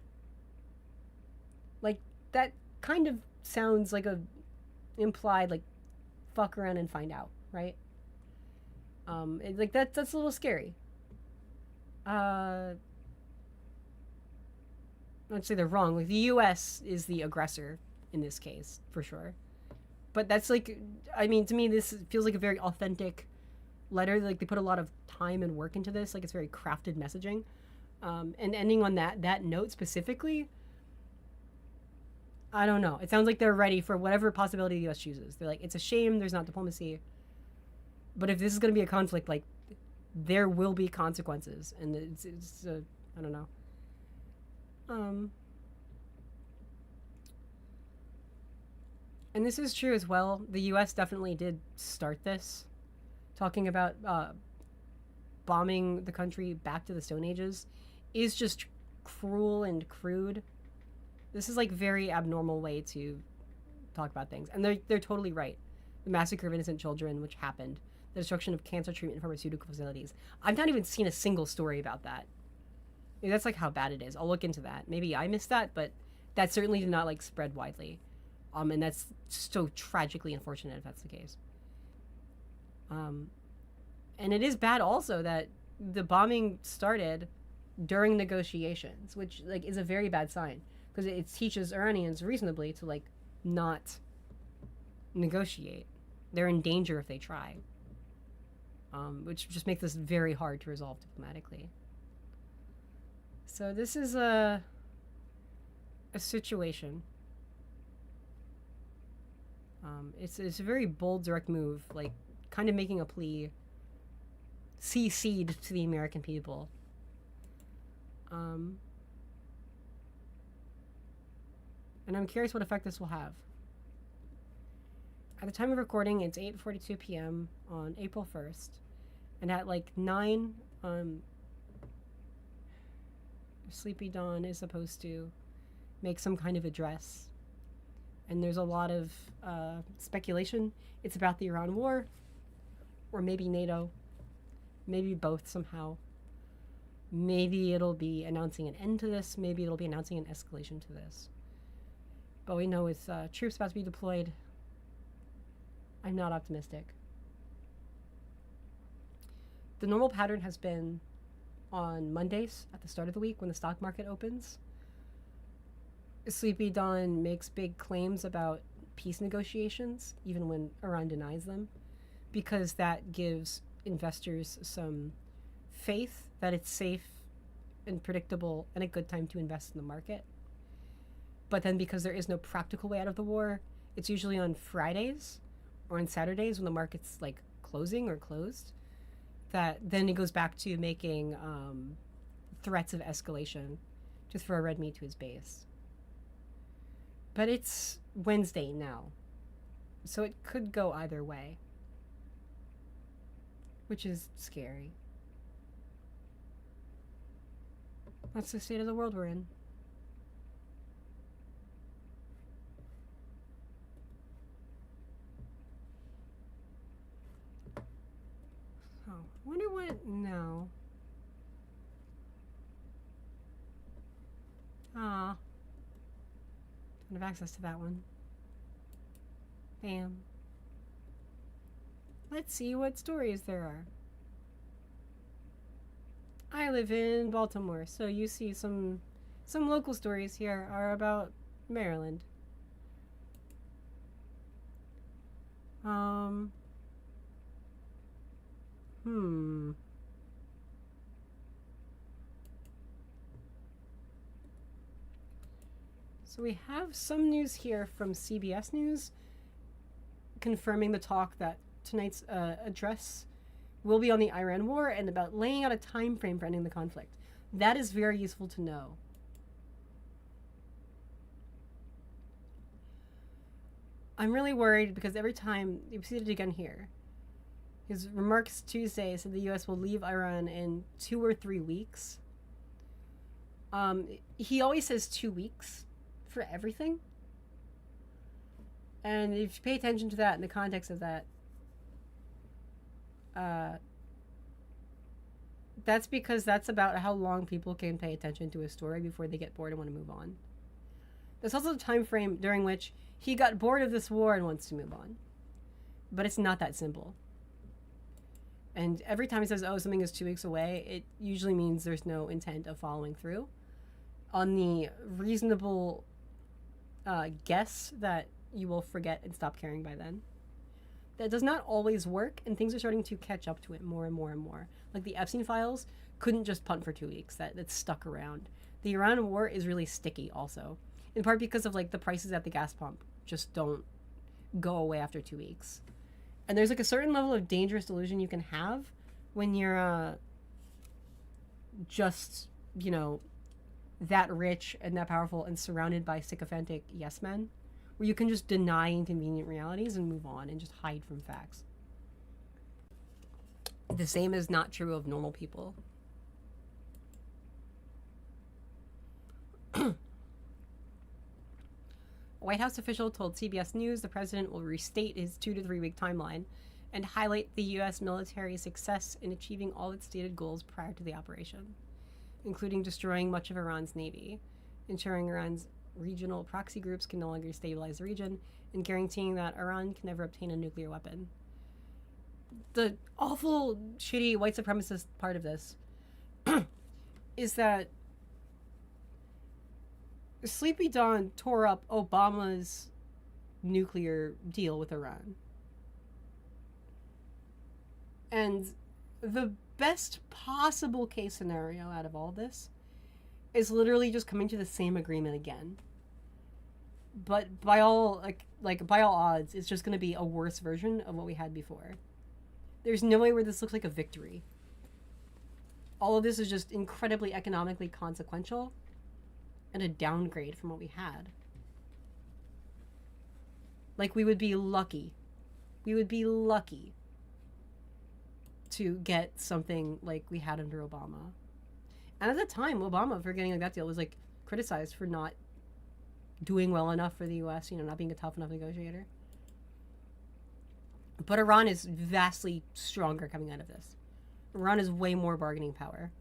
Like, that kind of sounds like a implied, like, fuck around and find out, right? Like, that's a little scary. Let's say they're wrong. Like, the U.S. is the aggressor in this case, for sure. But that's like, I mean, to me, this feels like a very authentic letter. Like, they put a lot of time and work into this. Like, it's very crafted messaging. And ending on that note specifically, I don't know. It sounds like they're ready for whatever possibility the U.S. chooses. They're like, it's a shame there's not diplomacy. But if this is going to be a conflict, like, there will be consequences. And it's I don't know. And this is true as well. The U.S. definitely did start this, talking about bombing the country back to the Stone Ages is just cruel and crude. This is like very abnormal way to talk about things, and they're totally right. The massacre of innocent children, which happened, the destruction of cancer treatment and pharmaceutical facilities. I've not even seen a single story about that. Maybe that's like how bad it is. I'll look into that. Maybe I missed that, but that certainly did not like spread widely. And that's so tragically unfortunate if that's the case. And it is bad also that the bombing started during negotiations, which like is a very bad sign because it teaches Iranians reasonably to like not negotiate. They're in danger if they try, which just makes this very hard to resolve diplomatically. So this is a situation. It's a very bold, direct move, like kind of making a plea, CC'd to the American people. And I'm curious what effect this will have. At the time of recording, it's 8:42 p.m. on April 1st, and at like 9, Sleepy Dawn is supposed to make some kind of address. And there's a lot of speculation. It's about the Iran war, or maybe NATO, maybe both somehow. Maybe it'll be announcing an end to this. Maybe it'll be announcing an escalation to this. But we know with troops about to be deployed, I'm not optimistic. The normal pattern has been on Mondays at the start of the week when the stock market opens. Sleepy Dawn makes big claims about peace negotiations, even when Iran denies them, because that gives investors some faith that it's safe and predictable and a good time to invest in the market. But then because there is no practical way out of the war, it's usually on Fridays or on Saturdays when the market's like closing or closed, that then it goes back to making threats of escalation to throw red meat to his base. But it's Wednesday now, so it could go either way, which is scary. That's the state of the world we're in. Oh, wonder what... No. Ah. Don't have access to that one. Bam. Let's see what stories there are. I live in Baltimore, so you see some local stories here are about Maryland. So we have some news here from CBS News confirming the talk that tonight's address will be on the Iran war and about laying out a time frame for ending the conflict. That is very useful to know. I'm really worried because every time, you see it again here. His remarks Tuesday said the U.S. will leave Iran in 2 or 3 weeks. He always says 2 weeks for everything. And if you pay attention to that in the context of that, that's because that's about how long people can pay attention to a story before they get bored and want to move on. There's also the time frame during which he got bored of this war and wants to move on. But it's not that simple. And every time he says, oh, something is 2 weeks away, it usually means there's no intent of following through on the reasonable guess that you will forget and stop caring by then. That does not always work, and things are starting to catch up to it more and more and more. Like the Epstein files couldn't just punt for 2 weeks. That's stuck around. The Iran war is really sticky also, in part because of like the prices at the gas pump just don't go away after 2 weeks. And there's like a certain level of dangerous delusion you can have when you're just, you know, that rich and that powerful and surrounded by sycophantic yes men, where you can just deny inconvenient realities and move on and just hide from facts. The same is not true of normal people. A White House official told CBS News the president will restate his 2 to 3 week timeline and highlight the U.S. military's success in achieving all its stated goals prior to the operation, including destroying much of Iran's navy, ensuring Iran's regional proxy groups can no longer destabilize the region, and guaranteeing that Iran can never obtain a nuclear weapon. The awful, shitty white supremacist part of this is that Sleepy Dawn tore up Obama's nuclear deal with Iran. And the best possible case scenario out of all this is literally just coming to the same agreement again. But by all by all odds, it's just going to be a worse version of what we had before. There's no way where this looks like a victory. All of this is just incredibly economically consequential and a downgrade from what we had. Like, we would be lucky. We would be lucky to get something like we had under Obama. And at the time, Obama, for getting like that deal, was like criticized for not doing well enough for the U.S., you know, not being a tough enough negotiator. But Iran is vastly stronger coming out of this. Iran has way more bargaining power.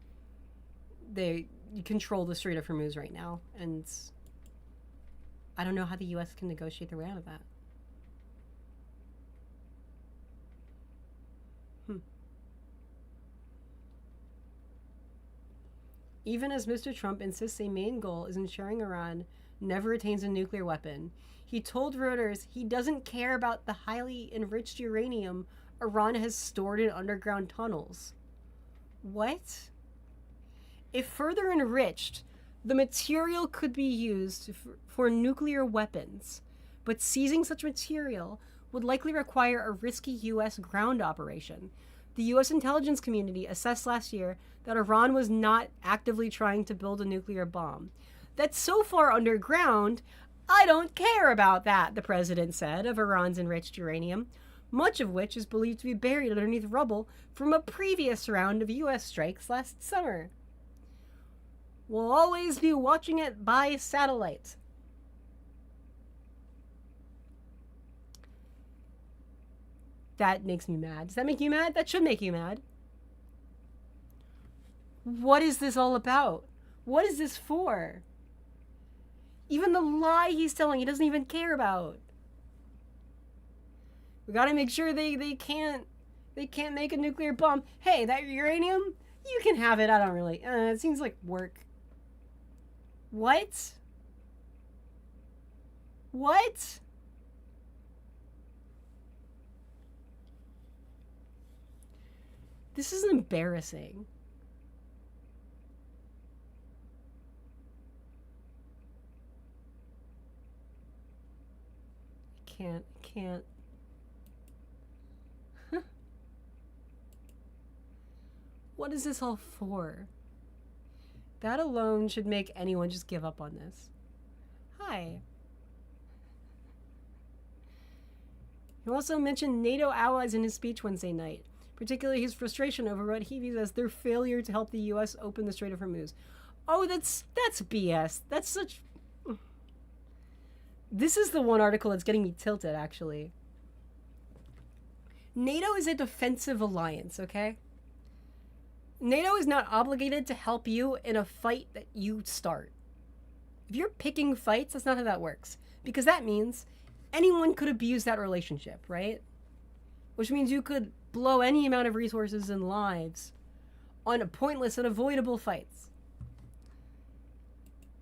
They control the Strait of Hormuz right now, and I don't know how the U.S. can negotiate their way out of that. Even as Mr. Trump insists a main goal is ensuring Iran never attains a nuclear weapon, he told Reuters he doesn't care about the highly enriched uranium Iran has stored in underground tunnels. What? If further enriched, the material could be used for nuclear weapons, but seizing such material would likely require a risky U.S. ground operation. The U.S. intelligence community assessed last year that Iran was not actively trying to build a nuclear bomb. That's so far underground, I don't care about that, the president said of Iran's enriched uranium, much of which is believed to be buried underneath rubble from a previous round of U.S. strikes last summer. We'll always be watching it by satellite. That makes me mad. Does that make you mad? That should make you mad. What is this all about? What is this for? Even the lie he's telling, he doesn't even care about. We gotta make sure they can't make a nuclear bomb. Hey, that uranium, you can have it. I don't really. It seems like work. What? What? This is embarrassing. I can't. What is this all for? That alone should make anyone just give up on this. Hi. He also mentioned NATO allies in his speech Wednesday night, particularly his frustration over what he views as their failure to help the U.S. open the Strait of Hormuz. Oh, that's BS. That's such... This is the one article that's getting me tilted, actually. NATO is a defensive alliance, okay? NATO is not obligated to help you in a fight that you start. If you're picking fights, that's not how that works. Because that means anyone could abuse that relationship, right? Which means you could blow any amount of resources and lives on pointless and avoidable fights.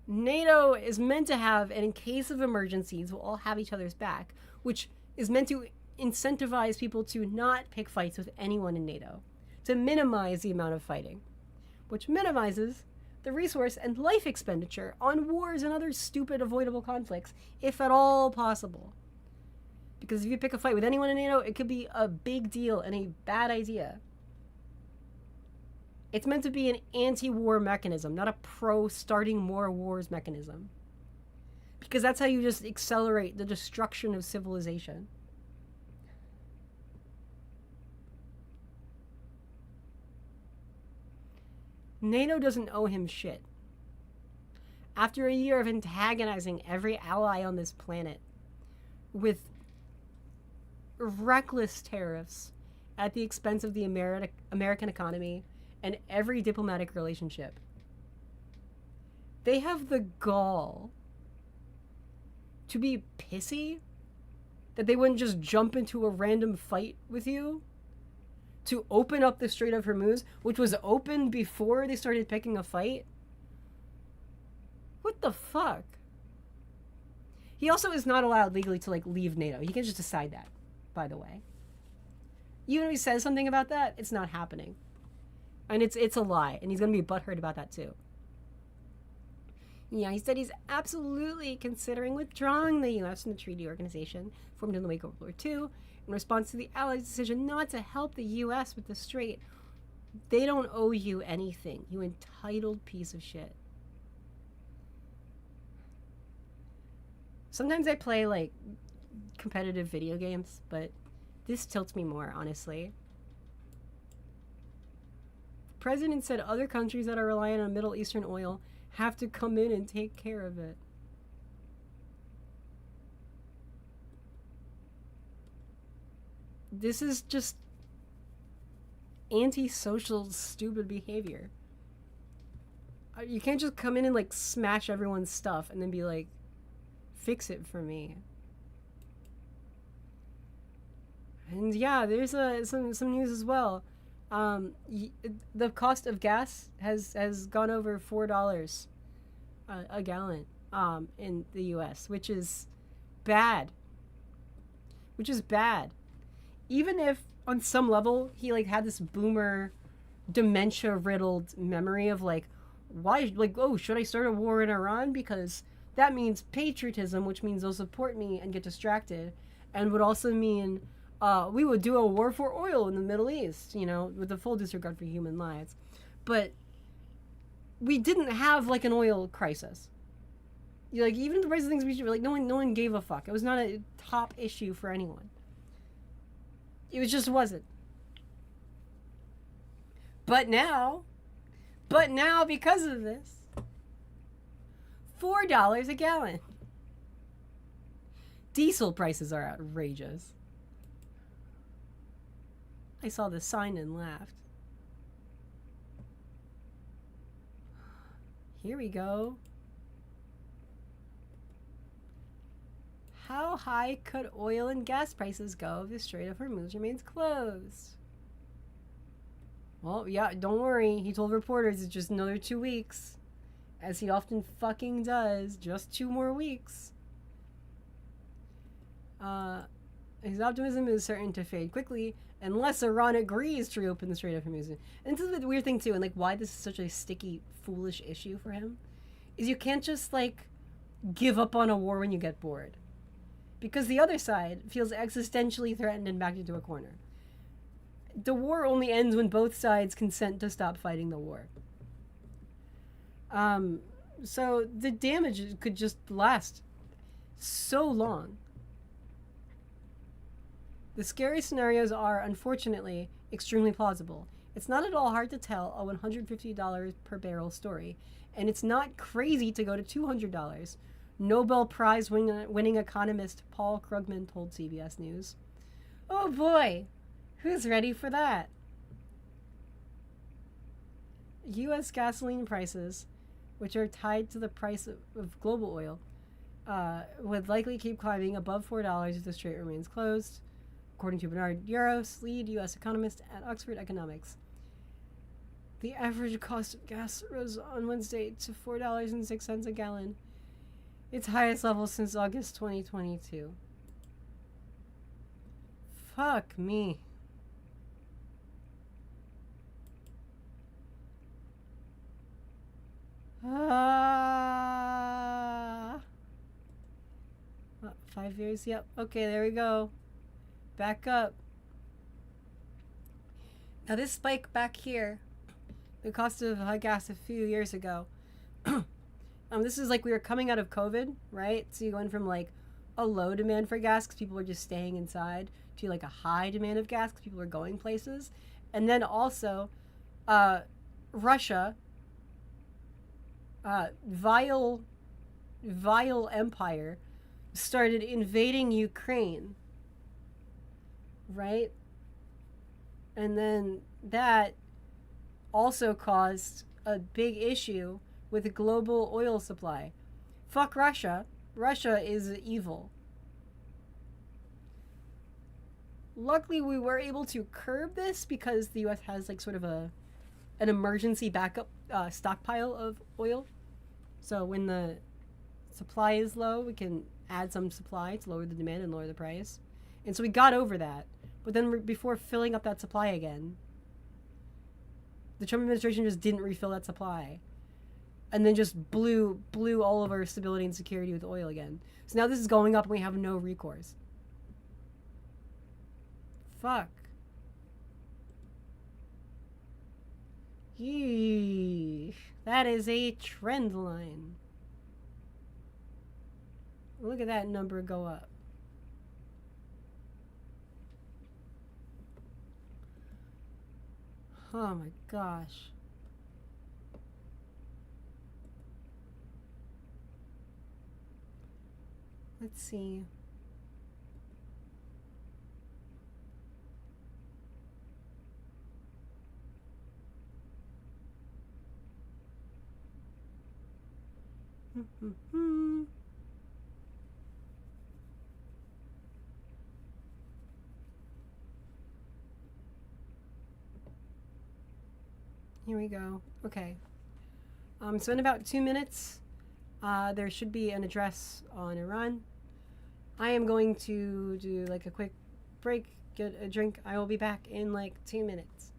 NATO is meant to have, and in case of emergencies, we'll all have each other's back, which is meant to incentivize people to not pick fights with anyone in NATO, to minimize the amount of fighting, which minimizes the resource and life expenditure on wars and other stupid avoidable conflicts, if at all possible. Because if you pick a fight with anyone in NATO, it could be a big deal and a bad idea. It's meant to be an anti-war mechanism, not a pro-starting more wars mechanism. Because that's how you just accelerate the destruction of civilization. NATO doesn't owe him shit. After a year of antagonizing every ally on this planet with reckless tariffs at the expense of the American economy and every diplomatic relationship, they have the gall to be pissy that they wouldn't just jump into a random fight with you to open up the Strait of Hormuz, which was open before they started picking a fight. What the fuck? He also is not allowed legally to leave NATO. He can just decide that, by the way. Even if he says something about that, it's not happening. And it's a lie, and he's going to be butthurt about that too. Yeah, he said he's absolutely considering withdrawing the U.S. from the treaty organization formed in the wake of World War II in response to the Allies' decision not to help the U.S. with the Strait. They don't owe you anything, you entitled piece of shit. Sometimes I play, competitive video games, but this tilts me more, honestly. The president said other countries that are reliant on Middle Eastern oil have to come in and take care of it. This is just antisocial, stupid behavior. You can't just come in and smash everyone's stuff and then be like, fix it for me. And yeah, there's some news as well. The cost of gas has gone over $4 a gallon in the U.S., which is bad. Even if on some level he had this boomer dementia riddled memory of why should I start a war in Iran, because that means patriotism, which means they'll support me and get distracted, and would also mean we would do a war for oil in the Middle East, with a full disregard for human lives. But we didn't have an oil crisis. Even the price of things we should no one gave a fuck. It was not a top issue for anyone. It just wasn't. But now because of this, $4 a gallon. Diesel prices are outrageous. I saw the sign and laughed. Here we go. How high could oil and gas prices go if the Strait of Hormuz remains closed? Well, yeah, don't worry. He told reporters it's just another 2 weeks. As he often fucking does. Just 2 more weeks. His optimism is certain to fade quickly unless Iran agrees to reopen the Strait of Hormuz. And this is the weird thing too, and why this is such a sticky, foolish issue for him, is you can't just give up on a war when you get bored. Because the other side feels existentially threatened and backed into a corner. The war only ends when both sides consent to stop fighting the war. So the damage could just last so long. The scary scenarios are, unfortunately, extremely plausible. It's not at all hard to tell a $150 per barrel story, and it's not crazy to go to $200. Nobel Prize winning economist Paul Krugman told CBS News. Oh boy, who's ready for that? U.S. gasoline prices, which are tied to the price of global oil, would likely keep climbing above $4 if the strait remains closed, according to Bernard Uros, lead U.S. economist at Oxford Economics. The average cost of gas rose on Wednesday to $4.06 a gallon, its highest level since August 2022. Fuck me. What, 5 years? Yep. Okay, there we go. Back up. Now this spike back here, the cost of gas a few years ago. This is like we were coming out of COVID, right? So you went from like a low demand for gas because people were just staying inside to like a high demand of gas because people were going places. And then also, Russia, vile empire, started invading Ukraine, right? And then that also caused a big issue with the global oil supply. Fuck Russia. Russia is evil. Luckily, we were able to curb this because the U.S. has like sort of an emergency backup stockpile of oil. So when the supply is low, we can add some supply to lower the demand and lower the price. And so we got over that. But then before filling up that supply again, the Trump administration just didn't refill that supply. And then just blew all of our stability and security with oil again. So now this is going up and we have no recourse. Fuck. Yeesh. That is a trend line. Look at that number go up. Oh my gosh. Let's see. Here we go. Okay. So in about 2 minutes, there should be an address on Iran. I am going to do like a quick break, get a drink. I will be back in like 2 minutes.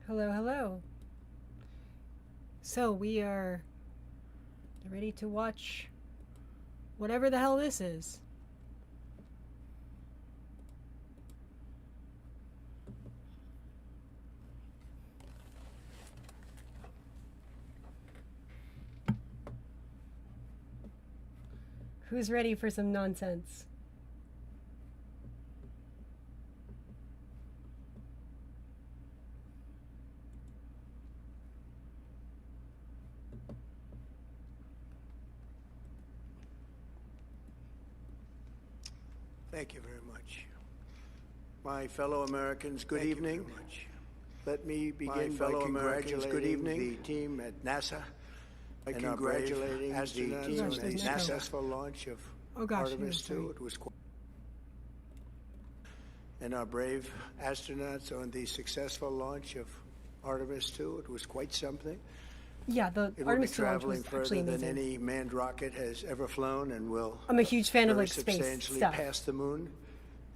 Hello, hello. So we are ready to watch whatever the hell this is. Who's ready for some nonsense? Thank you very much. My fellow Americans, good evening. Let me begin by congratulating the team at NASA and congratulating the astronauts on the successful launch of Artemis 2. It was and our brave astronauts on the successful launch of Artemis 2. It was quite something. Yeah, the Artemis 2 launch was actually amazing. Than any manned rocket has ever flown, and will. I'm a huge fan of like space substantially stuff. Pass the moon,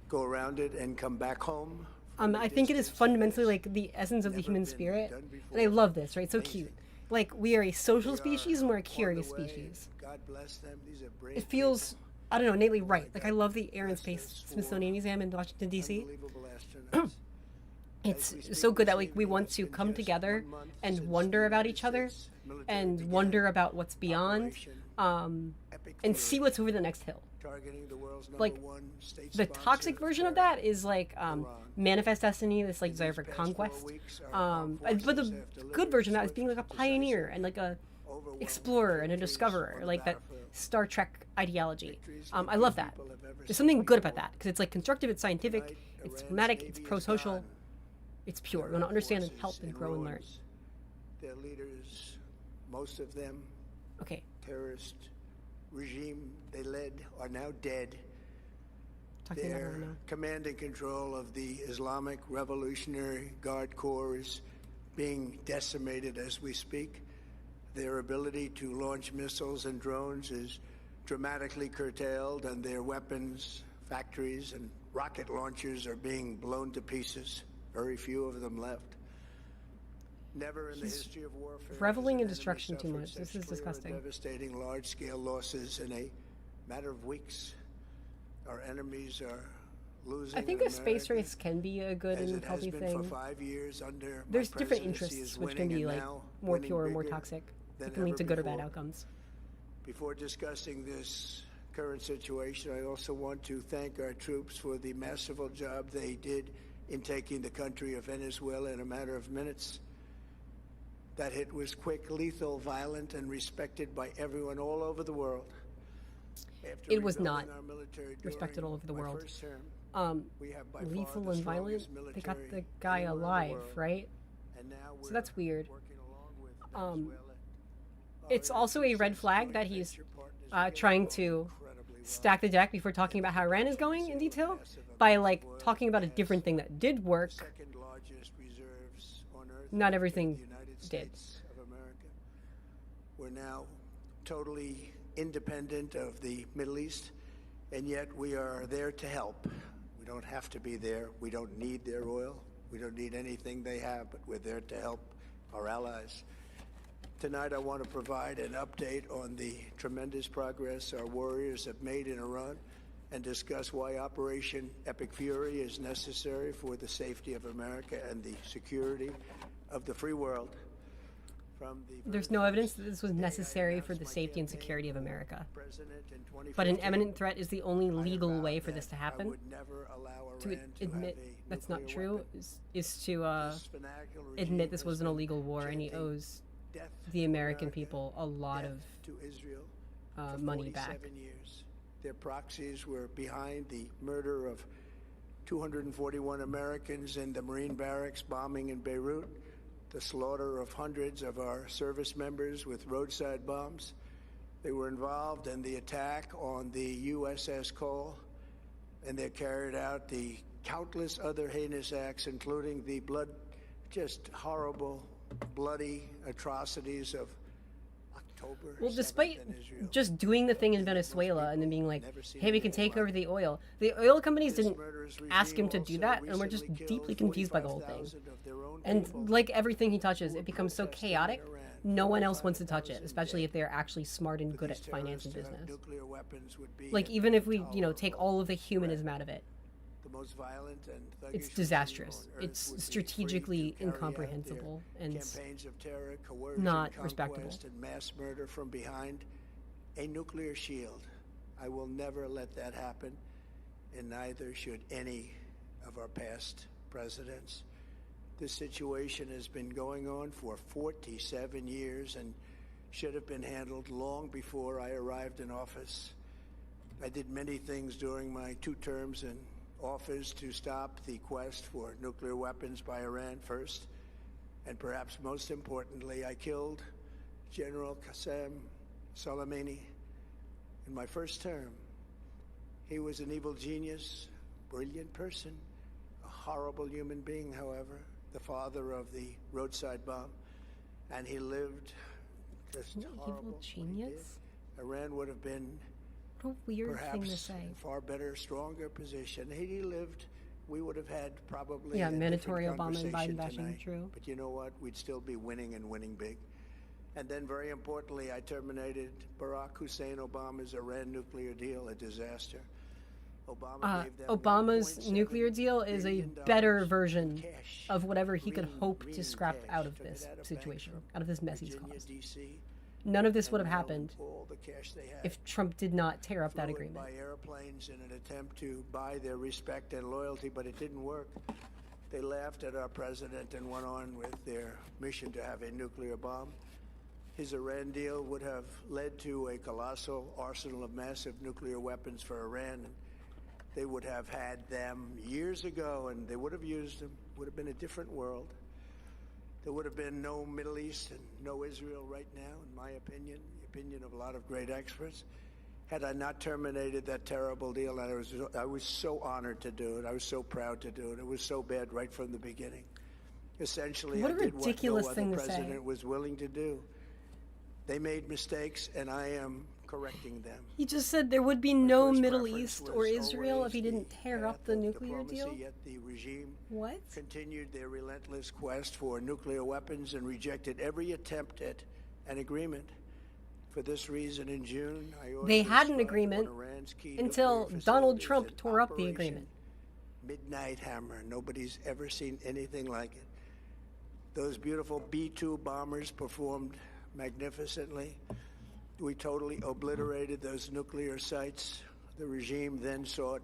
go around it, and come back home. I think it is fundamentally like the essence of the human spirit, and I love this. Right, so cute. Like we are a social species and we're a curious species. God bless them. These are brave It feels, I don't know, innately right. Like I love the Air and Space Smithsonian Museum in Washington D.C. It's so good that like we want to come together and wonder about each other and wonder about what's beyond, and see what's over the next hill. Like the toxic version of that is like Manifest Destiny, this like desire for conquest. But the good version of that is being like a pioneer and like a explorer and a discoverer, like that Star Trek ideology. I love that. There's something good about that because it's like constructive, it's scientific, it's dramatic, it's pro-social. It's pure. We want to understand and help and grow and learn. Their leaders, most of them, okay. Terrorist regime they led are now dead. Their command and control of the Islamic Revolutionary Guard Corps is being decimated as we speak. Their ability to launch missiles and drones is dramatically curtailed, and their weapons, factories, and rocket launchers are being blown to pieces. Very few of them left. Never in the history of warfare. Reveling in destruction too much. This is disgusting. Devastating large-scale losses in a matter of weeks. Our enemies are losing. I think a space race can be a good and healthy thing. For 5 years under There's different interests which can be like more pure and more toxic. It can lead to good or bad outcomes. Before discussing this current situation, I also want to thank our troops for the masterful job they did in taking the country of Venezuela in a matter of minutes. That hit was quick, lethal, violent, and respected by everyone all over the world. It was not respected all over the world. Lethal and violent, they got the guy alive, right? So that's weird. It's also a red flag that he's trying to stack the deck before talking about how Iran is going in detail by like talking about a different thing that did work. Not everything did. We're now totally independent of the Middle East, and yet we are there to help. We don't have to be there. We don't need their oil. We don't need anything they have, but we're there to help our allies. Tonight I want to provide an update on the tremendous progress our warriors have made in Iran and discuss why Operation Epic Fury is necessary for the safety of America and the security of the free world. There's no evidence that this was necessary for the safety and security of America. But an imminent threat is the only legal way for this to happen. To admit that's not true is to admit this was an illegal war, and he owes the American people a lot of money back. Their proxies were behind the murder of 241 Americans in the Marine barracks bombing in Beirut, the slaughter of hundreds of our service members with roadside bombs. They were involved in the attack on the USS Cole, and they carried out the countless other heinous acts, including the just horrible, bloody atrocities of Well, despite just doing the thing in Venezuela and then being like, hey, we can take over the oil companies didn't ask him to do that, and we're just deeply confused by the whole thing. And like everything he touches, it becomes so chaotic, no one else wants to touch it, especially if they're actually smart and good at finance and business. Like, even if we, take all of the humanism out of it, it's disastrous. It's strategically incomprehensible and not respectable. And mass murder from behind a nuclear shield. I will never let that happen, and neither should any of our past presidents. This situation has been going on for 47 years and should have been handled long before I arrived in office. I did many things during my 2 terms in office to stop the quest for nuclear weapons by Iran first, and perhaps most importantly, I killed General Qasem Soleimani in my first term. He was an evil genius, brilliant person, a horrible human being, however, the father of the roadside bomb, and he lived just horrible. Evil genius? Iran would have been what a weird perhaps thing to say. Far better, stronger position. Had he lived, we would have had probably mandatory Obama and Biden bashing, true. But you know what? We'd still be winning and winning big. And then, very importantly, I terminated Barack Hussein Obama's Iran nuclear deal, a disaster. Obama's nuclear deal is a better version of whatever he could hope to scrap out of this situation, out of this mess he's caused. None of this would have happened if Trump did not tear up that agreement. By airplanes in an attempt to buy their respect and loyalty, but it didn't work. They laughed at our president and went on with their mission to have a nuclear bomb. His Iran deal would have led to a colossal arsenal of massive nuclear weapons for Iran. They would have had them years ago, and they would have used them. It would have been a different world. There would have been no Middle East and no Israel right now, in my opinion, the opinion of a lot of great experts, had I not terminated that terrible deal. And I was so honored to do it. I was so proud to do it. It was so bad right from the beginning. Essentially, what a I did ridiculous what no thing other to say. president was willing to do. They made mistakes, and I am correcting them. He just said there would be no Middle East or Israel if he didn't tear up the nuclear deal. Yet the regime What? continued their relentless quest for nuclear weapons and rejected every attempt at an agreement. For this reason, in June, I ordered They had an the agreement on Iran's key until nuclear Donald facilities Trump in tore up the Operation agreement. Midnight Hammer. Nobody's ever seen anything like it. Those beautiful B-2 bombers performed magnificently. We totally obliterated those nuclear sites. The regime then sought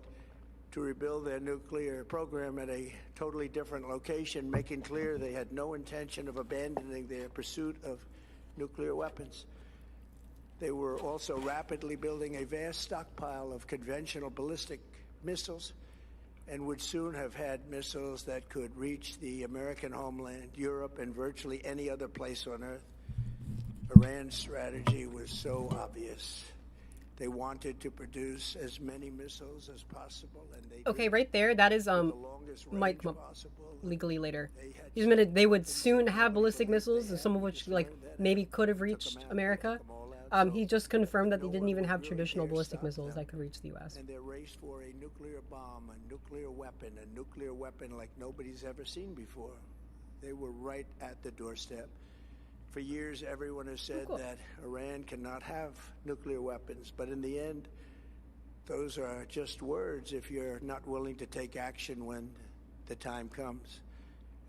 to rebuild their nuclear program at a totally different location, making clear they had no intention of abandoning their pursuit of nuclear weapons. They were also rapidly building a vast stockpile of conventional ballistic missiles and would soon have had missiles that could reach the American homeland, Europe, and virtually any other place on Earth. Iran's strategy was so obvious. They wanted to produce as many missiles as possible, and they Okay, right there, that is Mike legally later. He's admitted they would soon have ballistic missiles, and some of which maybe could have reached America. He just confirmed that they didn't even have traditional ballistic missiles that could reach the U.S. And they're raced for a nuclear bomb, a nuclear weapon like nobody's ever seen before. They were right at the doorstep. For years, everyone has said that Iran cannot have nuclear weapons, but in the end, those are just words if you're not willing to take action when the time comes.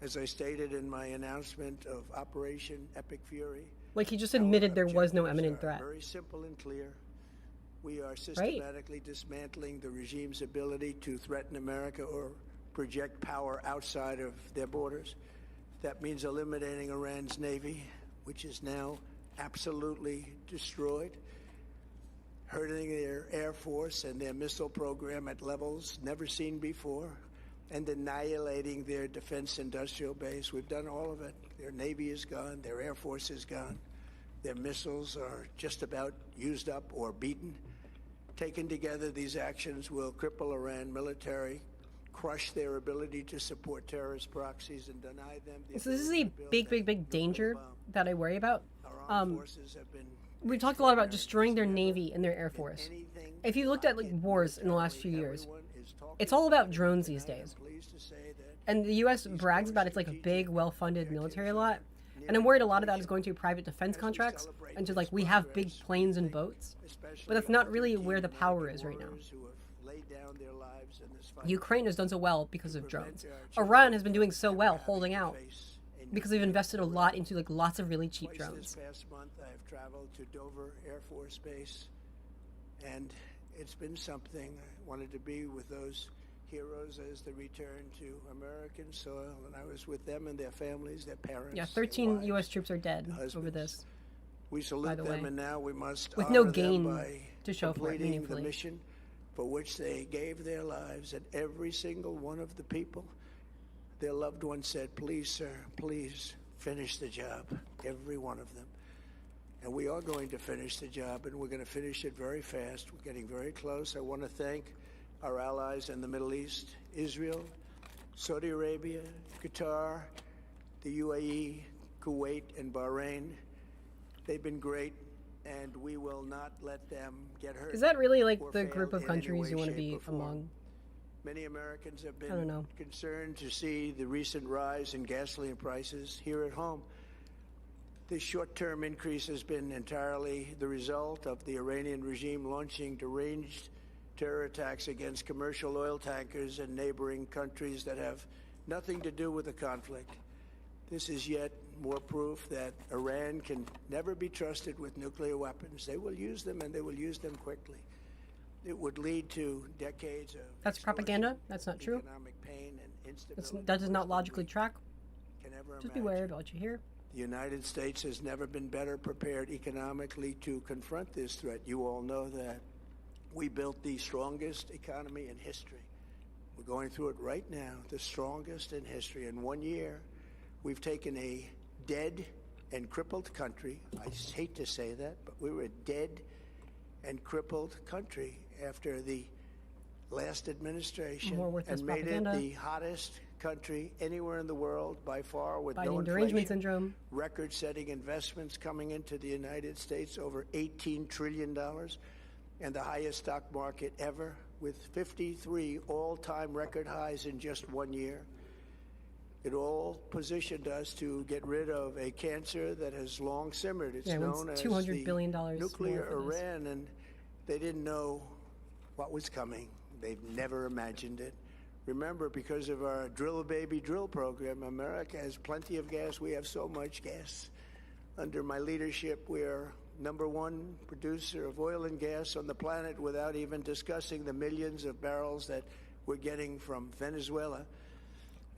As I stated in my announcement of Operation Epic Fury, he just admitted there was no imminent threat. Very simple and clear. We are systematically dismantling the regime's ability to threaten America or project power outside of their borders. That means eliminating Iran's Navy, which is now absolutely destroyed, hurting their Air Force and their missile program at levels never seen before, and annihilating their defense industrial base. We've done all of it. Their Navy is gone. Their Air Force is gone. Their missiles are just about used up or beaten. Taken together, these actions will cripple Iran military, crush their ability to support terrorist proxies, and deny them the So this is a big danger that I worry about. Our armed forces have been we talked a lot about destroying their Navy and their Air Force. If you looked at like wars in the last few years, it's all about drones these days. And the U.S. brags about it's like a big, well-funded military lot. And I'm worried a lot of that is going to private defense contracts and to like, we have big planes and boats. But that's not really where the power is right now. Ukraine has done so well because of drones. Iran has been doing so well holding out because they've invested a lot into like lots of really cheap drones. This past month, I've traveled to Dover Air Force Base, and it's been something. I wanted to be with those heroes as they return to American soil, and I was with them and their families, their parents. Yeah, 13 wives, U.S. troops are dead over this. We salute them, and now we must with honor no them gain by to show for it completing meaningfully. the mission for which they gave their lives, and every single one of the people, their loved ones said, "Please, sir, please finish the job." Every one of them. And we are going to finish the job, and we're going to finish it very fast. We're getting very close. I want to thank our allies in the Middle East, Israel, Saudi Arabia, Qatar, the UAE, Kuwait, and Bahrain. They've been great, and we will not let them get hurt. Is that really like or the fail group of in any countries way, you want to shape, be or form. among? Many Americans have I don't know. been concerned to see the recent rise in gasoline prices here at home. This short-term increase has been entirely the result of the Iranian regime launching deranged terror attacks against commercial oil tankers in neighboring countries that have nothing to do with the conflict. This is yet more proof that Iran can never be trusted with nuclear weapons. They will use them, and they will use them quickly. It would lead to decades of... That's propaganda. That's not true. Economic pain and instability. That does not logically track. Can ever Just be imagine. wary of what you hear. The United States has never been better prepared economically to confront this threat. You all know that. We built the strongest economy in history. We're going through it right now, the strongest in history. In 1 year, we've taken a dead and crippled country. I hate to say that, but we were a dead and crippled country after the last administration More worthless and made propaganda. it the hottest country anywhere in the world by far, with no Biden derangement inflation, syndrome. record-setting investments coming into the United States, over $18 trillion, and the highest stock market ever, with 53 all-time record highs in just 1 year. It all positioned us to get rid of a cancer that has long simmered. It's known as $200 billion nuclear more for this. Iran, and they didn't know what was coming. They've never imagined it. Remember, because of our Drill Baby Drill program, America has plenty of gas. We have so much gas. Under my leadership, we are #1 producer of oil and gas on the planet, without even discussing the millions of barrels that we're getting from Venezuela.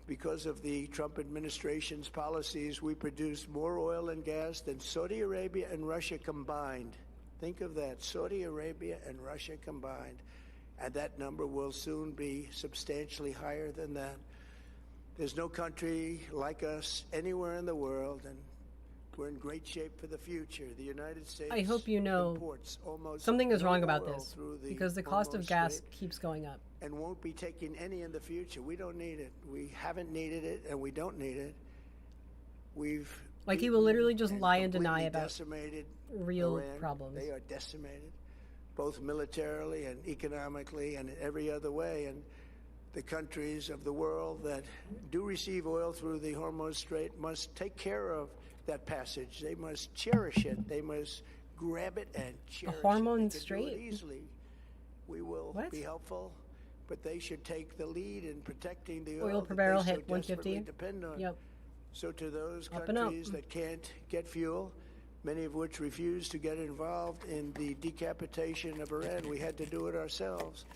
Because of the Trump administration's policies, we produce more oil and gas than Saudi Arabia and Russia combined. Think of that, Saudi Arabia and Russia combined. And that number will soon be substantially higher than that. There's no country like us anywhere in the world, and we're in great shape for the future. The United States I hope you know imports almost something is no wrong about oil this, through because the cost of Hormuz gas Strait, keeps going up. and won't be taking any in the future. We don't need it. We haven't needed it, and we don't need it. We've Like, he will literally just lie and completely deny about decimated real Iran. problems. They are decimated, both militarily and economically and in every other way. And the countries of the world that do receive oil through the Hormuz Strait must take care of that passage. They must cherish it. They must grab it and cherish it. Hormone They can do it Strait? easily. We will What? be helpful, but they should take the lead in protecting the Oil oil per that barrel they so hit 150. desperately depend on. Yep. So to those Up and up. countries that can't get fuel, many of which refuse to get involved in the decapitation of Iran, we had to do it ourselves.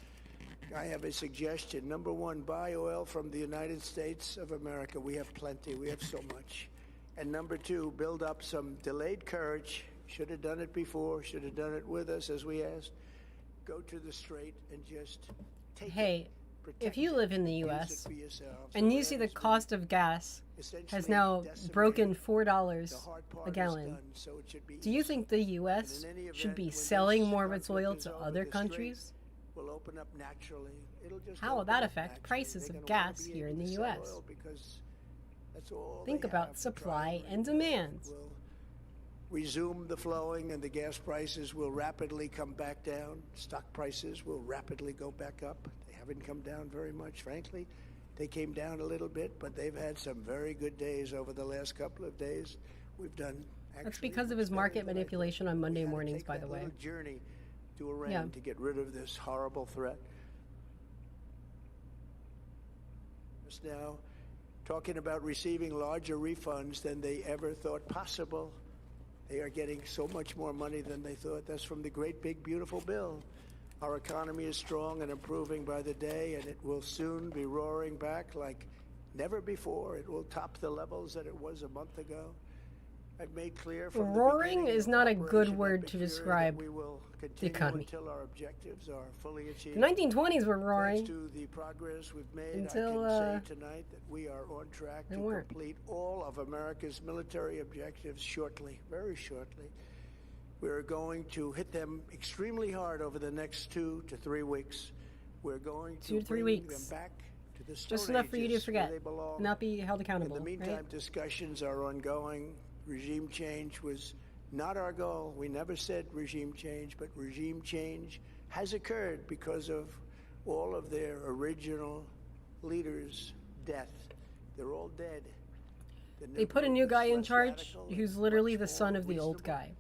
I have a suggestion. #1, buy oil from the United States of America. We have plenty. We have so much. And #2, build up some delayed courage. Should have done it before. Should have done it with us, as we asked. Go to the Strait and just take Hey, it. Protect if you live in the it. Use U.S. it for yourselves. and you Iran see the has been cost of gas has essentially now decimated. broken $4 The hard part a is gallon, done, so it should be do you easy. think the U.S. And in any should event, be when selling this more of its conflict oil is to over, other the Strait countries? will open up naturally. It'll just How will open that up affect naturally. prices They're of gonna wanna gas be here able in the to sell US? oil because that's all Think they about have to supply try and really demand. resume the flowing, and the gas prices will rapidly come back down. Stock prices will rapidly go back up. They haven't come down very much, frankly. They came down a little bit, but they've had some very good days over the last couple of days. We've done. That's because of his market manipulation on Monday mornings, by the way. Journey to Iran to get rid of this horrible threat. Just now, talking about receiving larger refunds than they ever thought possible. They are getting so much more money than they thought. That's from the great big beautiful bill. Our economy is strong and improving by the day, and it will soon be roaring back like never before. It will top the levels that it was a month ago. I've made clear from roaring is not a good word to describe the economy. Until our objectives are fully achieved. The 1920s were roaring. Thanks to the progress we've made, until, I can say tonight that we are on track to complete all of America's military objectives shortly, very shortly. We're going to hit them extremely hard over the next 2 to 3 weeks. We're going to 2 to 3 bring weeks. them back to the Stone Just enough for you to Ages forget, where they belong. not be held accountable. In the meantime, right? discussions are ongoing. Regime change was not our goal. We never said regime change, but regime change has occurred because of all of their original leaders' death. They're all dead. They put a new guy in charge who's literally the son of the old guy.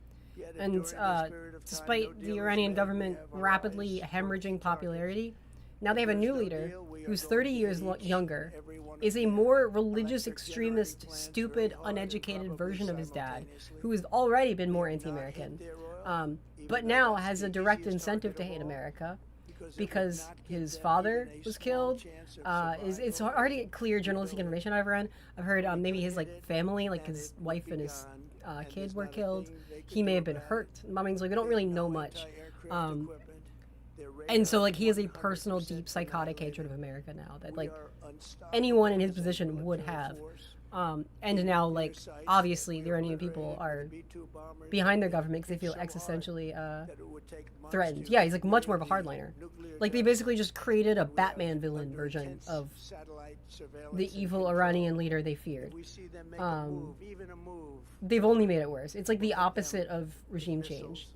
And despite the Iranian government rapidly hemorrhaging popularity, now they have a new leader who's 30 years younger, is a more religious, extremist, stupid, uneducated version of his dad, who has already been more anti-American, but now has a direct incentive to hate America because his father was killed. It's hard to get clear journalistic information I've heard maybe his family, like his wife and his kid were killed. He may have been hurt. I mean, we don't really know much. And so, he has a personal, deep, psychotic hatred of America now that, anyone in his position would have. And now, obviously, the Iranian people are behind their government because they feel existentially threatened. Yeah, he's, much more of a hardliner. They basically just created a Batman villain version of the evil Iranian leader they feared. They've only made it worse. It's, the opposite of regime change.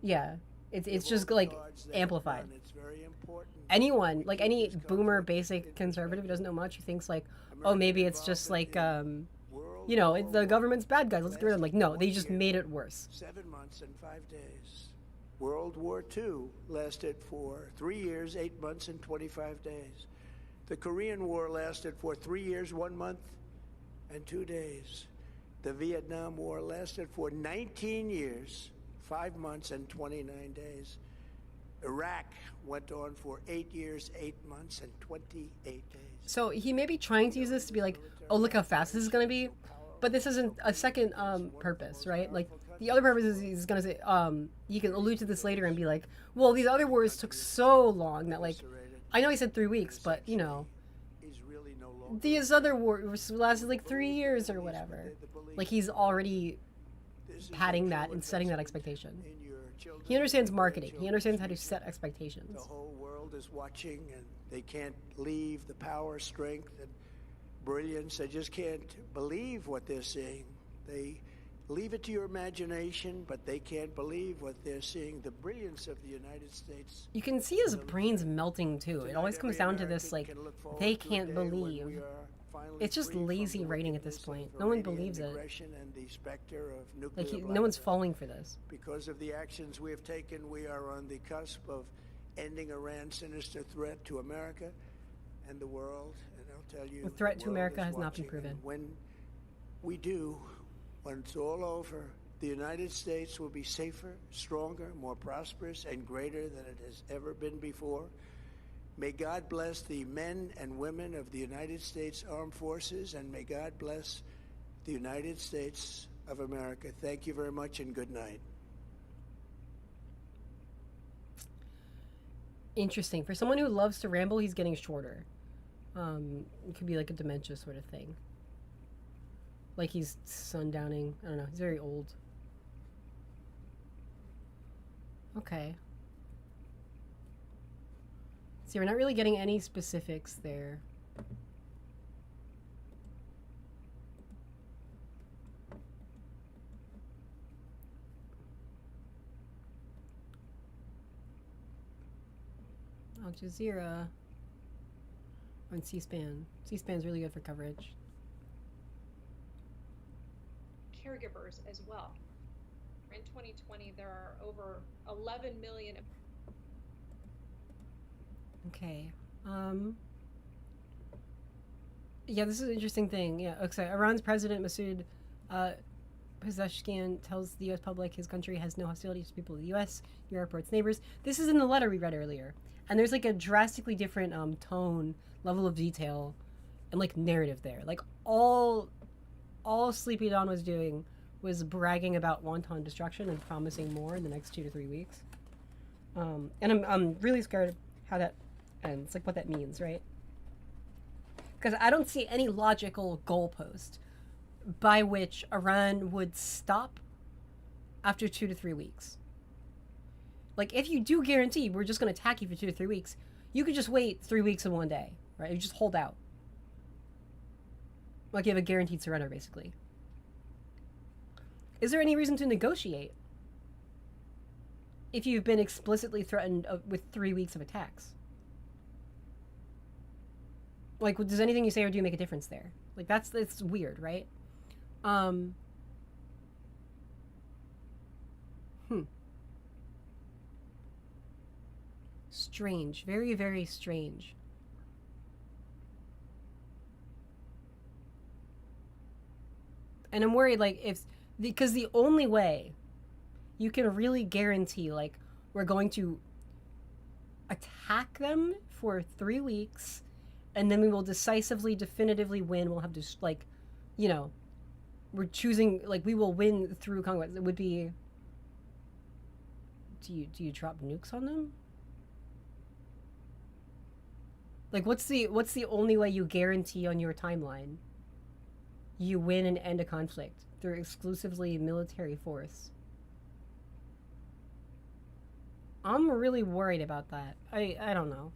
Yeah. It's just amplified. Anyone, any boomer basic conservative who doesn't know much, who thinks oh, maybe it's just the government's bad guys, let's get rid of them. No, they just made it worse. 7 months and 5 days. World War II lasted for 3 years, 8 months and 25 days. The Korean War lasted for 3 years, 1 month and 2 days. The Vietnam War lasted for 19 years, 5 months and 29 days. Iraq went on for 8 years, 8 months, and 28 days. So he may be trying to use this to be oh, look how fast this is going to be. But this isn't a second purpose, right? The other purpose is he's going to say, you can allude to this later and be well, these other wars took so long that, I know he said 3 weeks, but, these other wars lasted 3 years or whatever. He's already padding that and setting that expectation. He understands marketing. He understands how to set expectations. The whole world is watching, and they can't leave the power, strength, and brilliance. They just can't believe what they're seeing. They leave it to your imagination, but they can't believe what they're seeing. The brilliance of the United States. You can see his brains melting, too. It always comes down to this, they can't believe. It's just lazy writing at this point. No one believes it. No one's falling for this. Because of the actions we have taken, we are on the cusp of ending Iran's sinister threat to America and the world. And I'll tell you, the threat to America has not been proven. When we do, when it's all over, the United States will be safer, stronger, more prosperous, and greater than it has ever been before. May God bless the men and women of the United States Armed Forces, and may God bless the United States of America. Thank you very much, and good night. Interesting. For someone who loves to ramble, he's getting shorter. It could be a dementia sort of thing. He's sundowning. I don't know. He's very old. Okay. See, we're not really getting any specifics there. Al Jazeera on C-SPAN. C-SPAN's really good for coverage. Caregivers as well. In 2020, there are over 11 million. Okay. Yeah, this is an interesting thing. Yeah, okay. Iran's president, Masoud Pezeshkian, tells the U.S. public his country has no hostility to people of the U.S., Europe, or its neighbors. This is in the letter we read earlier. And there's like a drastically different tone, level of detail, and like narrative there. Like all Sleepy Dawn was doing was bragging about wanton destruction and promising more in the next 2 to 3 weeks. And I'm really scared of how that ends, like what that means, right? Because I don't see any logical goalpost by which Iran would stop after 2 to 3 weeks. Like, if you do guarantee we're just going to attack you for 2 to 3 weeks, you could just wait 3 weeks and 1 day, right? You just hold out. Like, you have a guaranteed surrender, basically. Is there any reason to negotiate if you've been explicitly threatened with 3 weeks of attacks? Like, does anything you say or do make a difference there? Like, that's weird, right? Strange. Very, very strange. And I'm worried, like, because the only way you can really guarantee, like, we're going to attack them for 3 weeks, and then we will decisively, definitively win. We'll have to, like, you know, we're choosing, like, we will win through conquest. It would be, do you drop nukes on them? Like, what's the only way you guarantee on your timeline you win and end a conflict? Through exclusively military force. I'm really worried about that. I don't know.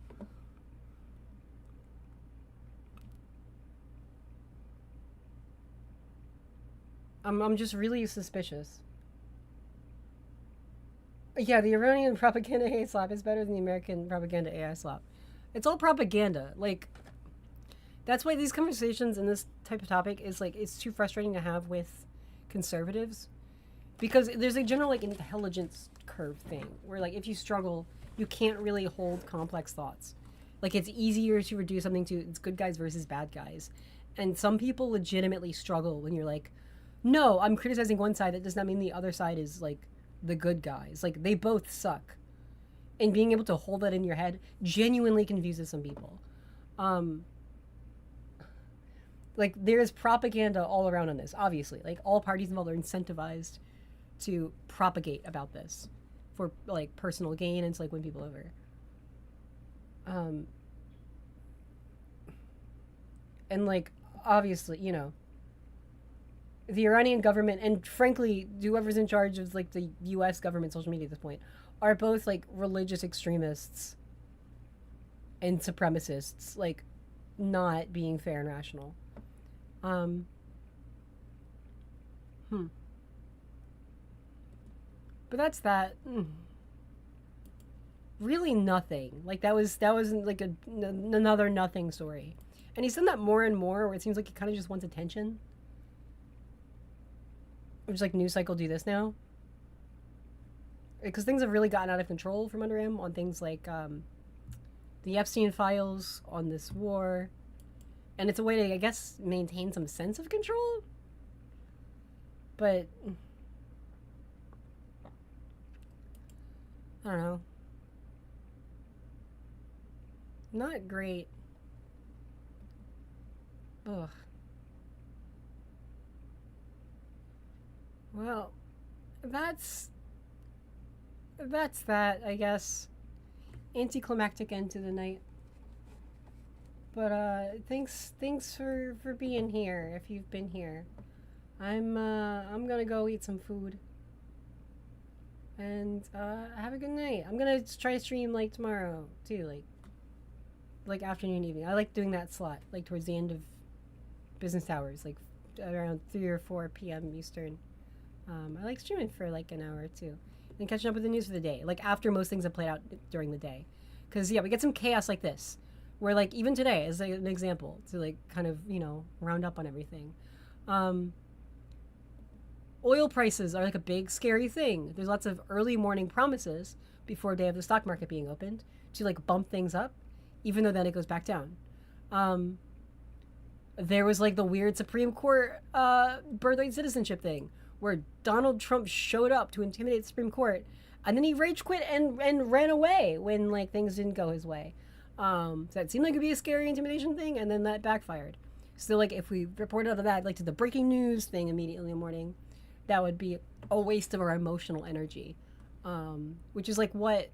I'm just really suspicious. Yeah, the Iranian propaganda AI slap is better than the American propaganda AI slap. It's all propaganda. Like, that's why these conversations and this type of topic is, like, it's too frustrating to have with conservatives, because there's a general, like, intelligence curve thing where, like, if you struggle, you can't really hold complex thoughts. Like, it's easier to reduce something to it's good guys versus bad guys. And some people legitimately struggle when you're like, no, I'm criticizing one side, that does not mean the other side is, like, the good guys. Like, they both suck. And being able to hold that in your head genuinely confuses some people. Like, there's propaganda all around on this, obviously. Like, all parties involved are incentivized to propagate about this for, like, personal gain and to, like, win people over. And, like, obviously, you know, the Iranian government and, frankly, whoever's in charge of, like, the U.S. government social media at this point are both, like, religious extremists and supremacists, like, not being fair and rational. But that's that. Really nothing. Like, that was like another nothing story. And he's done that more and more, where it seems like he kind of just wants attention. Which, like, news cycle do this now. Because things have really gotten out of control from under him on things like the Epstein files, on this war. And it's a way to, I guess, maintain some sense of control. But I don't know. Not great. Ugh. Well, that's that, I guess. Anticlimactic end to the night. But thanks for being here, if you've been here. I'm gonna go eat some food. And have a good night. I'm gonna try to stream, like, tomorrow too, like afternoon, evening. I like doing that slot, like, towards the end of business hours, like around 3 or 4 p.m. Eastern. I like streaming for, like, an hour or two, and catching up with the news for the day, like, after most things have played out during the day. Because, yeah, we get some chaos like this, where, like, even today, as an example, to, like, kind of, round up on everything. Oil prices are, like, a big, scary thing. There's lots of early morning promises before a day of the stock market being opened to, like, bump things up, even though then it goes back down. There was, like, the weird Supreme Court birthright citizenship thing, where Donald Trump showed up to intimidate the Supreme Court, and then he rage quit and ran away when, like, things didn't go his way. So that seemed like it would be a scary intimidation thing, and then that backfired. So, like, if we reported out of that, like, to the breaking news thing immediately in the morning, that would be a waste of our emotional energy. Which is, like, what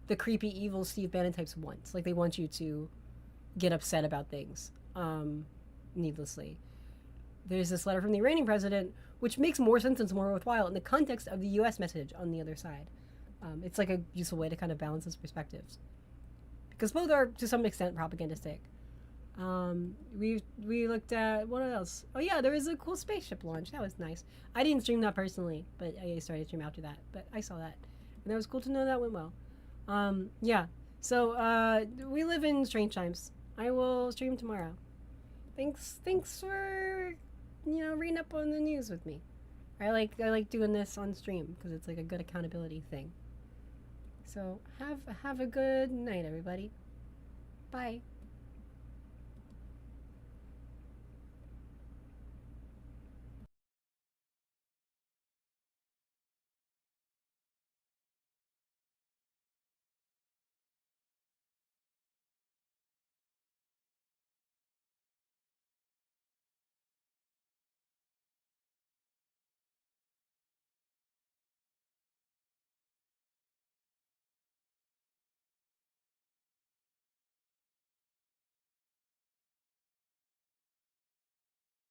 the creepy, evil Steve Bannon types want. Like, they want you to get upset about things, needlessly. There's this letter from the Iranian president, which makes more sense and is more worthwhile in the context of the U.S. message on the other side. It's like a useful way to kind of balance those perspectives, because both are to some extent propagandistic. We looked at what else? Oh yeah, there was a cool spaceship launch. That was nice. I didn't stream that personally, but I started to stream after that. But I saw that, and that was cool to know that went well. Yeah. So we live in strange times. I will stream tomorrow. Thanks for reading up on the news with me. I like doing this on stream because it's like a good accountability thing. So have a good night, everybody. Bye.